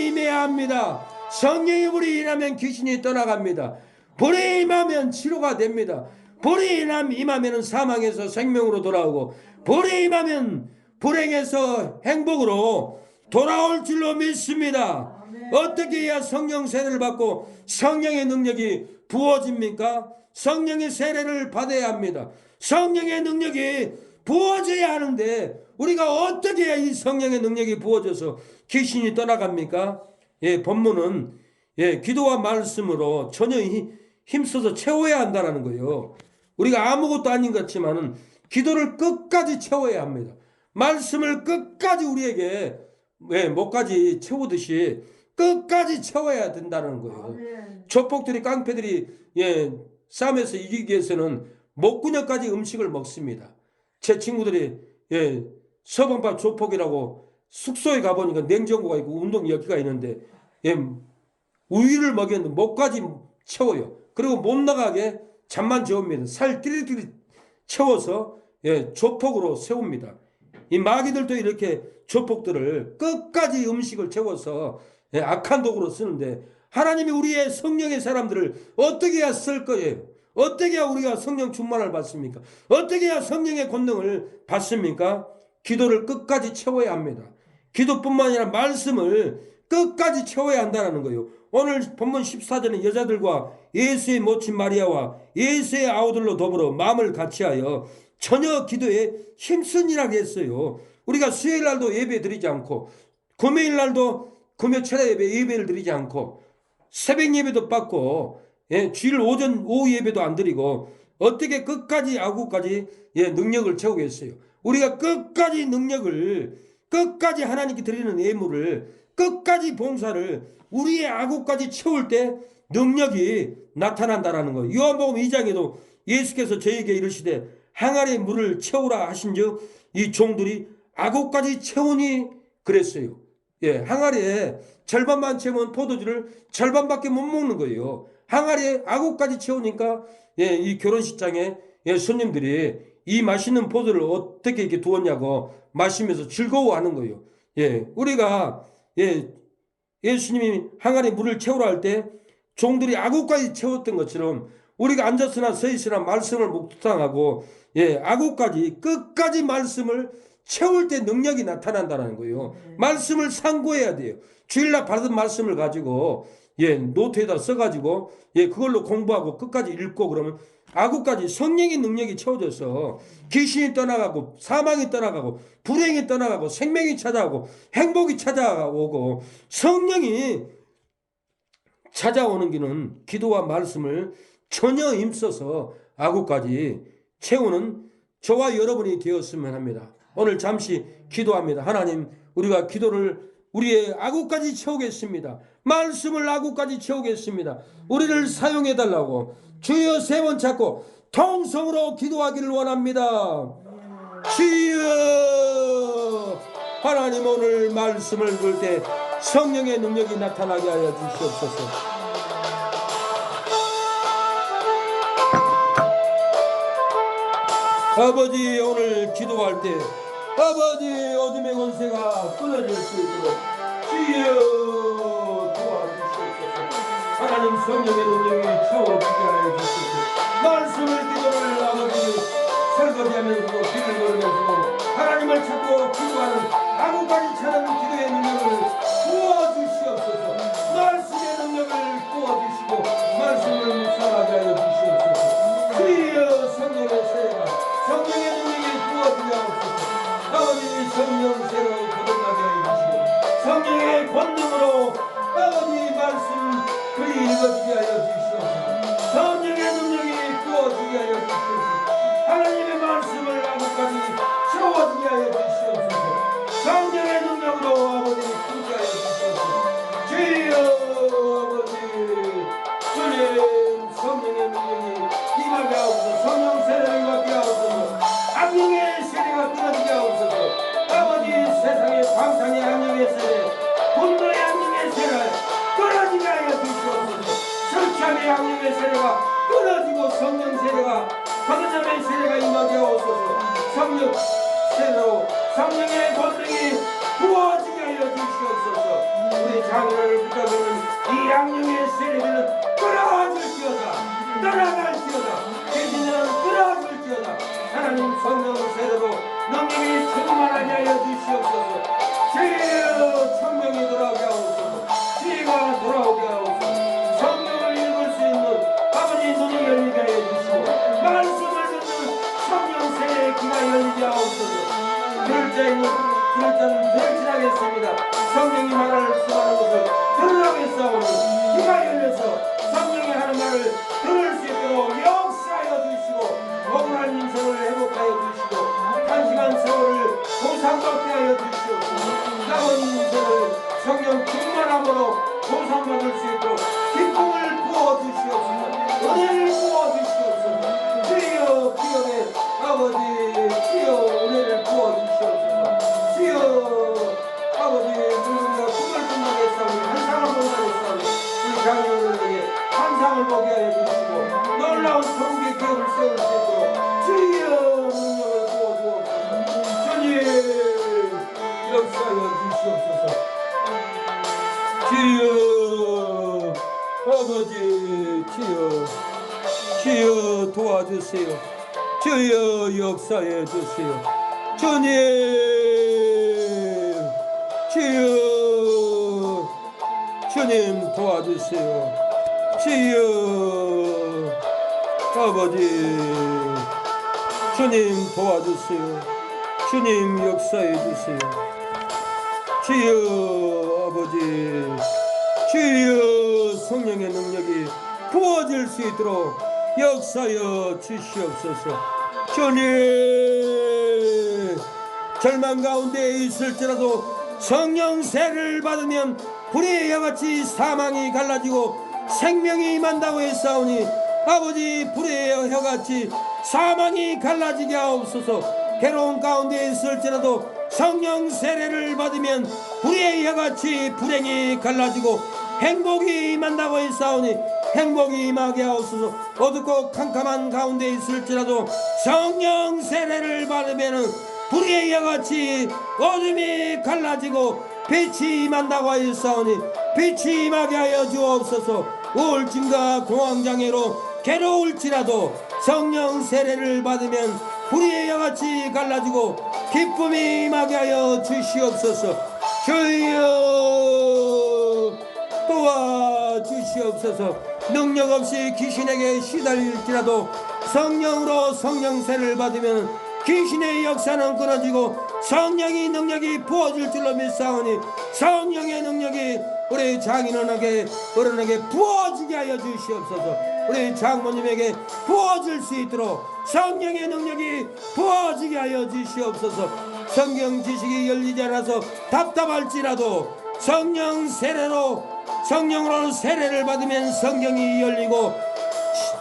임해야 합니다. 성령의 불이 임하면 귀신이 떠나갑니다. 불이 임하면 치료가 됩니다. 불이 임하면 사망에서 생명으로 돌아오고, 불이 임하면 불행에서 행복으로 돌아올 줄로 믿습니다. 어떻게 해야 성령 세례를 받고 성령의 능력이 부어집니까? 성령의 세례를 받아야 합니다. 성령의 능력이 부어져야 하는데 우리가 어떻게 해야 이 성령의 능력이 부어져서 귀신이 떠나갑니까? 본문은 기도와 말씀으로 전혀 힘써서 채워야 한다는 거예요. 우리가 아무것도 아닌 것 같지만은 기도를 끝까지 채워야 합니다. 말씀을 끝까지 우리에게 목까지 채우듯이 끝까지 채워야 된다는 거예요. 조폭들이 깡패들이 싸움에서 이기기 위해서는 목구녕까지 음식을 먹습니다. 제 친구들이 서방파 조폭이라고 숙소에 가보니까 냉장고가 있고 운동기구가 있는데 우유를 먹였는데 목까지 채워요. 그리고 못 나가게 잠만 재웁니다. 살 띠리띠리 채워서 조폭으로 세웁니다. 이 마귀들도 이렇게 조폭들을 끝까지 음식을 채워서 악한 도구로 쓰는데, 하나님이 우리의 성령의 사람들을 어떻게 해야 쓸 거예요? 어떻게 해야 우리가 성령 충만을 받습니까? 어떻게 해야 성령의 권능을 받습니까? 기도를 끝까지 채워야 합니다. 기도뿐만 아니라 말씀을 끝까지 채워야 한다는 거예요. 오늘 본문 14절에 여자들과 예수의 모친 마리아와 예수의 아우들로 더불어 마음을 같이하여 저녁 기도에 힘쓰니라고 했어요. 우리가 수요일 날도 예배 드리지 않고, 금요일 날도 금요 철야 예배를 드리지 않고, 새벽 예배도 받고, 주일 오후 예배도 안 드리고, 어떻게 끝까지 아구까지 능력을 채우겠어요? 우리가 끝까지 능력을, 끝까지 하나님께 드리는 예물을, 끝까지 봉사를 우리의 아구까지 채울 때 능력이 나타난다라는 거예요. 요한복음 2장에도 예수께서 저에게 이르시되 항아리에 물을 채우라 하신즉 이 종들이 아구까지 채우니 그랬어요. 항아리에 절반만 채우면 포도주를 절반밖에 못 먹는 거예요. 항아리에 아구까지 채우니까 이 결혼식장에 손님들이 이 맛있는 포도를 어떻게 이렇게 두었냐고 마시면서 즐거워하는 거예요. 우리가 예수님이 항아리에 물을 채우라 할 때 종들이 아구까지 채웠던 것처럼 우리가 앉았으나 서 있으나 말씀을 묵상하고 아구까지 끝까지 말씀을 채울 때 능력이 나타난다는 거예요. 말씀을 상고해야 돼요. 주일날 받은 말씀을 가지고 노트에다 써가지고 그걸로 공부하고 끝까지 읽고 그러면 아구까지 성령의 능력이 채워져서 귀신이 떠나가고 사망이 떠나가고 불행이 떠나가고 생명이 찾아오고 행복이 찾아오고 성령이 찾아오는 길은 기도와 말씀을 전혀 힘써서 아구까지 채우는 저와 여러분이 되었으면 합니다. 오늘 잠시 기도합니다. 하나님, 우리가 기도를 우리의 아구까지 채우겠습니다. 말씀을 아구까지 채우겠습니다. 우리를 사용해달라고 주여 3번 찾고 통성으로 기도하기를 원합니다. 주여, 하나님 오늘 말씀을 읽을 때 성령의 능력이 나타나게 하여 주시옵소서. 아버지, 오늘 기도할 때 아버지 어둠의 권세가 끊어질 수 있도록 주여 도와주시옵소서. 하나님 성령의 능력이 채워지게 하여 주시옵소서. 말씀을 기도를 아버지 설거지하면서도 길을 걸으면서도 하나님을 찾고 기도하는 아구까지 차는 기도의 능력을 부어주시옵소서. 말씀의 능력을 부어주시고 말씀을 묵상하게 하여 주시옵소서. 주여 성령의 세례가 성령의 능력이 부어지게 하옵소서. 아버지 성령 세례로 거듭나게 하여 주시고 성령의 권능으로 아버지 말씀 그리 읽어지게 하여 주시옵소서. 성령의 능력이 부어지게 하여 주시옵소서. 하나님의 말씀을 아무까지 채워지게 하여 주시옵소서. 성령의 능력으로 아버지 품게 하여 주시옵소서. 주여 아버지 주님 성령의 능력이 임하게 하옵소서. 성령 세례를 받게 하옵소서. 악령의 세례가 끊어지게 하옵소서. 아버지 세상의 방탕의 악령의 세례 분노의 악령의 세례 끊어지게 하여 주시옵소서. 설치함의 악령의 세례가 끊어지고 성령 세례가 거듭남의 세례가 임하게 하옵소서. 성령 세례로 성령의 권능이 부어지게 하여 주시옵소서. 우리 장로를 붙잡는 이 악령의 세례들은 끊어질지어다. 떠나갈지어다. 대신들은 끊어질지어다. 하나님 성령 세례로 능력이 충만하게 하여 주시옵소서. 주여 성령이 돌아오게 하옵소서. 지혜가 돌아오게 하옵소서. 성령을 읽을 수 있는 아버지 눈이 열리게 하여 주시고 말씀을 듣는 성령 세례의 귀가 열리게 하옵소서. 들을 자는 들을지라겠습니다. 성령이 말할 수많은 것을 들으라겠사오니 귀가 열려서 성령이 하는 말을 들을 수 있도록 역사하여 주시고 억울한 인생을 회복하여 주시고 한시간 세월을 보상받게 하여 주시옵소서. 남은 인생을 성령 충만함으로 보상받을 수 있도록 기쁨을 부어주시옵소서. 은혜를 부어주시옵소서. 주여 기업의 아버지 주여 은혜를 부어주시옵소서. 주여 아버지 우리가 꿈을 꾼다고 싸우니 환상을 본다고 싸우니 우리 장로들에게 환상을 보게 하여 주시고 놀라운 성계 기업을 세울 수 있도록 주여 능력을 부어주옵소서. 주님 역사하여 주시옵소서. 주여 아버지 주여 도와주세요. 주여 역사해 주세요. 주님 주님 도와주세요. 주여 아버지 주님 도와주세요. 주님 역사해 주세요. 주여 아버지 주여 성령의 능력이 부어질 수 있도록 역사여 주시옵소서. 주님 절망 가운데 있을지라도 성령 세례를 받으면 불의 여같이 사망이 갈라지고 생명이 임한다고 했사오니 아버지 불의 혀같이 사망이 갈라지게 하옵소서. 괴로운 가운데 있을지라도 성령 세례를 받으면 불의 혀같이 불행이 갈라지고 행복이 임한다고 했사오니 행복이 임하게 하옵소서. 어둡고 캄캄한 가운데 있을지라도 성령 세례를 받으면 불의 혀같이 어둠이 갈라지고 빛이 임한다고 하였사오니 빛이 임하게 하여 주옵소서. 우울증과 공황장애로 괴로울지라도 성령 세례를 받으면 불의 양같이 갈라지고 기쁨이 임하게 하여 주시옵소서. 주여 도와주시옵소서. 능력 없이 귀신에게 시달릴지라도 성령으로 성령 세례를 받으면 귀신의 역사는 끊어지고 성령의 능력이 부어질 줄로 믿사오니 성령의 능력이 우리 장인어른에게 부어지게 하여 주시옵소서. 우리 장모님에게 부어질 수 있도록 성령의 능력이 부어지게 하여 주시옵소서. 성경 지식이 열리지 않아서 답답할지라도 성령으로 세례를 받으면 성경이 열리고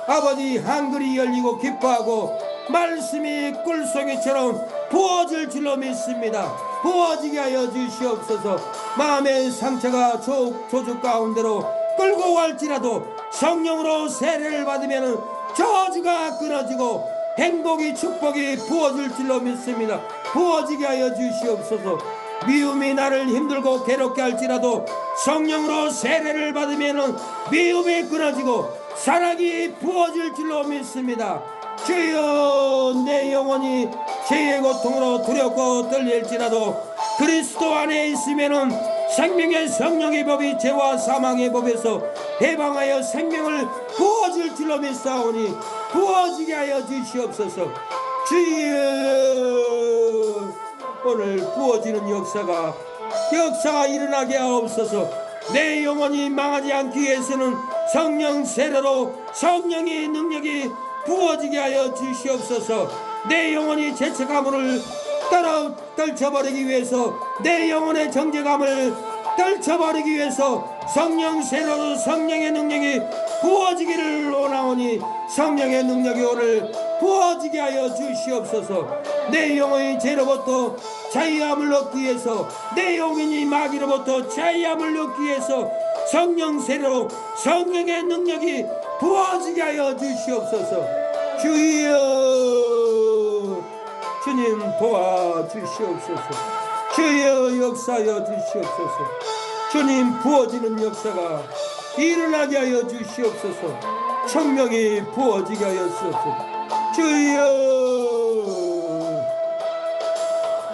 아버지 한글이 열리고 기뻐하고 말씀이 꿀송이처럼 부어질 줄로 믿습니다. 부어지게 하여 주시옵소서. 마음의 상처가 조주 가운데로 끌고 갈지라도 성령으로 세례를 받으면 저주가 끊어지고 행복이 축복이 부어질 줄로 믿습니다. 부어지게 하여 주시옵소서. 미움이 나를 힘들고 괴롭게 할지라도 성령으로 세례를 받으면 미움이 끊어지고 사랑이 부어질 줄로 믿습니다. 주여 내 영혼이 죄의 고통으로 두렵고 떨릴지라도 그리스도 안에 있으면 생명의 성령의 법이 죄와 사망의 법에서 해방하여 생명을 부어줄 줄로 믿사오니 부어지게 하여 주시옵소서. 주여 오늘 부어지는 역사가 일어나게 하옵소서. 내 영혼이 망하지 않기 위해서는 성령 세례로 성령의 능력이 부어지게 하여 주시옵소서. 내 영혼이 죄책감을 떨쳐버리기 위해서 내 영혼의 정죄감을 떨쳐버리기 위해서 성령 세례로 성령의 능력이 부어지기를 원하오니 성령의 능력이 오늘 부어지게 하여 주시옵소서. 내 영혼이 죄로부터 자유함을 얻기 위해서 내 영혼이 마귀로부터 자유함을 얻기 위해서 성령 세례로 성령의 능력이 부어지게 하여 주시옵소서. 주여 주님 도와주시옵소서. 주여 역사하여 주시옵소서. 주님 부어지는 역사가 일어나게 하여 주시옵소서. 청명이 부어지게 하여 주옵소서. 주여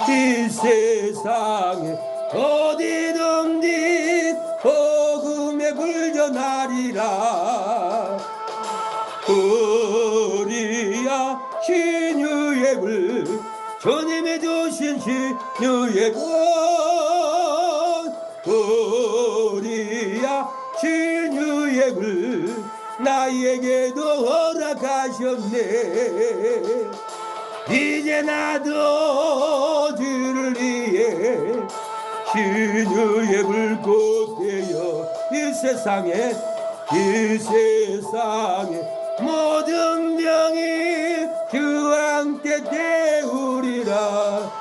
이 세상에 어디든지 복음의 불전하리라. 우리야 신유의 불 주님이 주신 신유의 권 우리야 신유의 불 나에게도 허락하셨네. 이제 나도 주를 위해 신유의 불꽃 되어 이 세상에 모든 병이 주와 함께 태우리라.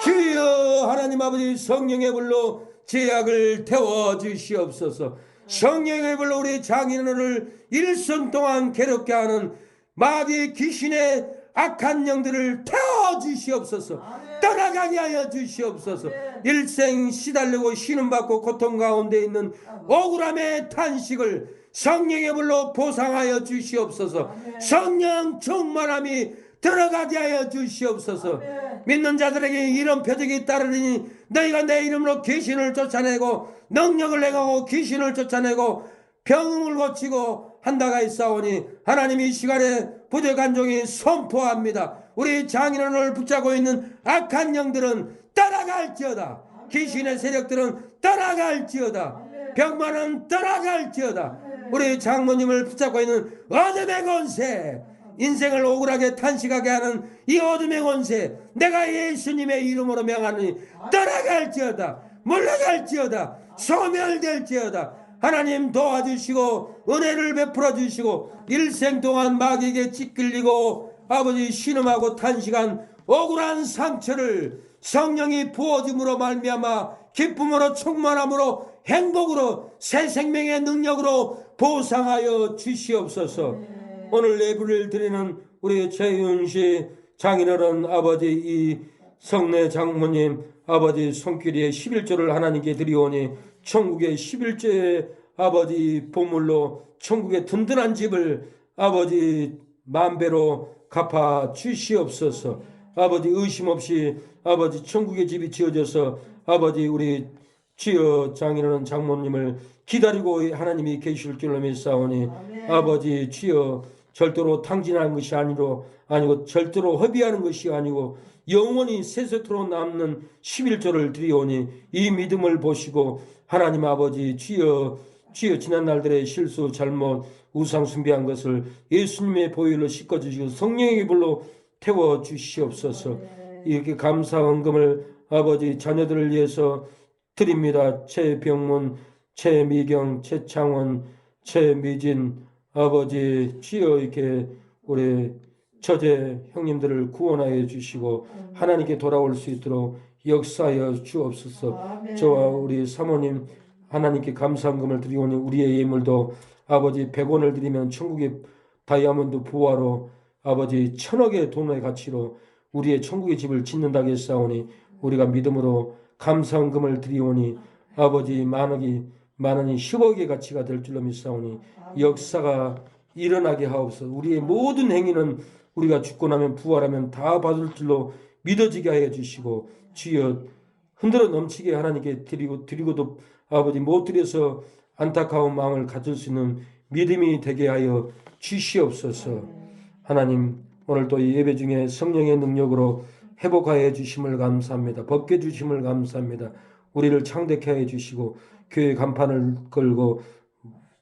주여 하나님 아버지 성령의 불로 죄악을 태워주시옵소서. 성령의 불로 우리 장인어른을 일생 동안 괴롭게 하는 마귀 귀신의 악한 영들을 태워주시옵소서. 떠나가게 하여 주시옵소서. 일생 시달리고 신음받고 고통 가운데 있는 억울함의 탄식을 성령의 불로 보상하여 주시옵소서. 성령 충만함이 들어가게 하여 주시옵소서. 믿는 자들에게 이런 표적이 따르니 너희가 내 이름으로 귀신을 쫓아내고 능력을 행하고 귀신을 쫓아내고 병을 고치고 한다가 있사오니 하나님 이 시간에 부족한 종이 선포합니다. 우리 장인어른을 붙잡고 있는 악한 영들은 떠나갈지어다. 귀신의 세력들은 떠나갈지어다. 병만은 떠나갈지어다. 우리 장모님을 붙잡고 있는 어둠의 권세, 인생을 억울하게 탄식하게 하는 이 어둠의 권세, 내가 예수님의 이름으로 명하니 떠나갈지어다. 물러갈지어다. 소멸될지어다. 하나님 도와주시고 은혜를 베풀어 주시고 일생 동안 마귀에게 찌끌리고 아버지 신음하고 탄식한 억울한 상처를 성령이 부어줌으로 말미암아 기쁨으로 충만함으로 행복으로 새 생명의 능력으로 보상하여 주시옵소서. 오늘 예배를 드리는 우리 최윤씨 장인어른 아버지 이 성내 장모님 아버지 손길이의 11조를 하나님께 드리오니 천국의 11조의 아버지 보물로 천국의 든든한 집을 아버지 만배로 갚아 주시옵소서. 아버지 의심 없이 아버지 천국의 집이 지어져서 아버지 우리 주여 장인어른 장모님을 기다리고 하나님이 계실 줄로 믿사오니 아버지 주여 절대로 탕진하는 것이 아니고 절대로 허비하는 것이 아니고 영원히 세세토록 남는 11조를 드리오니 이 믿음을 보시고 하나님 아버지 주여 지난 날들의 실수 잘못 우상 숭배한 것을 예수님의 보혈로 씻어주시고 성령의 불로 태워주시옵소서. 이렇게 감사 헌금을 아버지 자녀들을 위해서 드립니다. 최병문, 최미경, 최창원, 최미진 아버지 주여 이렇게 우리 처제 형님들을 구원하여 주시고 하나님께 돌아올 수 있도록 역사하여 주옵소서. 저와 우리 사모님 하나님께 감사헌금을 드리오니 우리의 예물도 아버지 100원을 드리면 천국의 다이아몬드 부화로 아버지 1000억의 돈의 가치로 우리의 천국의 집을 짓는다고 했사오니 우리가 믿음으로 감사헌금을 드리오니 아버지 만원이 10억의 가치가 될 줄로 믿사오니 역사가 일어나게 하옵소서. 우리의 모든 행위는 우리가 죽고 나면 부활하면 다 받을 줄로 믿어지게 하여 주시고 주여 흔들어 넘치게 하나님께 드리고도 아버지 못 드려서 안타까운 마음을 가질 수 있는 믿음이 되게 하여 주시옵소서. 하나님 오늘도 이 예배 중에 성령의 능력으로 회복하여 주심을 감사합니다. 벗겨주심을 감사합니다. 우리를 창대케 하여 주시고 교회 간판을 걸고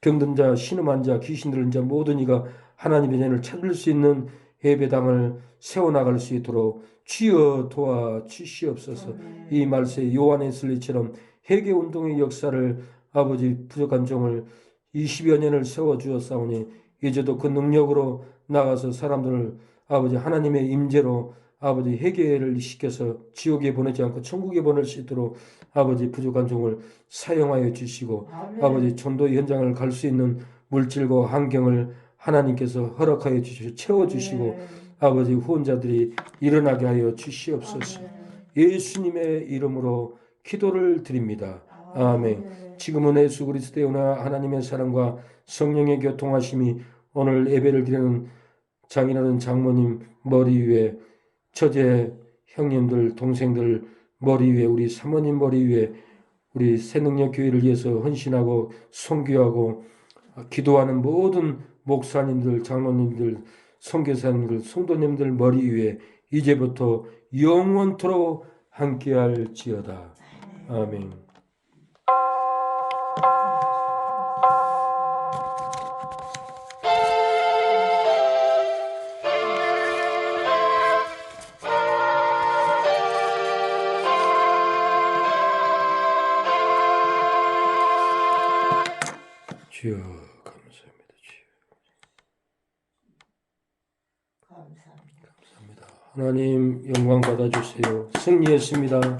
병든 자, 신음한 자, 귀신 들린 자 모든 이가 하나님의 전을 찾을 수 있는 예배당을 세워나갈 수 있도록 주여 도와 주시옵소서. 이 말세 요한의 슬리처럼 회개운동의 역사를 아버지 부족한 종을 20여 년을 세워주었사오니 이제도 그 능력으로 나가서 사람들을 아버지 하나님의 임재로 아버지 회개를 시켜서 지옥에 보내지 않고 천국에 보낼 수 있도록 아버지 부족한 종을 사용하여 주시고 아버지 전도 현장을 갈 수 있는 물질과 환경을 하나님께서 허락하여 주시고 채워주시고 아버지 후원자들이 일어나게 하여 주시옵소서. 예수님의 이름으로 기도를 드립니다. 아멘. 지금은 예수 그리스도의 은혜와 하나님의 사랑과 성령의 교통하심이 오늘 예배를 드리는 장인어른 장모님 머리 위에 처제 형님들 동생들 머리 위에 우리 사모님 머리 위에 우리 새능력 교회를 위해서 헌신하고 선교하고 기도하는 모든 목사님들 장로님들 선교사님들 성도님들 머리 위에 이제부터 영원토록 함께할지어다. 아멘. 주여 감사합니다. 주여. 감사합니다. 하나님 영광 받아주세요. 승리했습니다.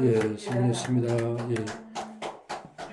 예, 승리했습니다. 예.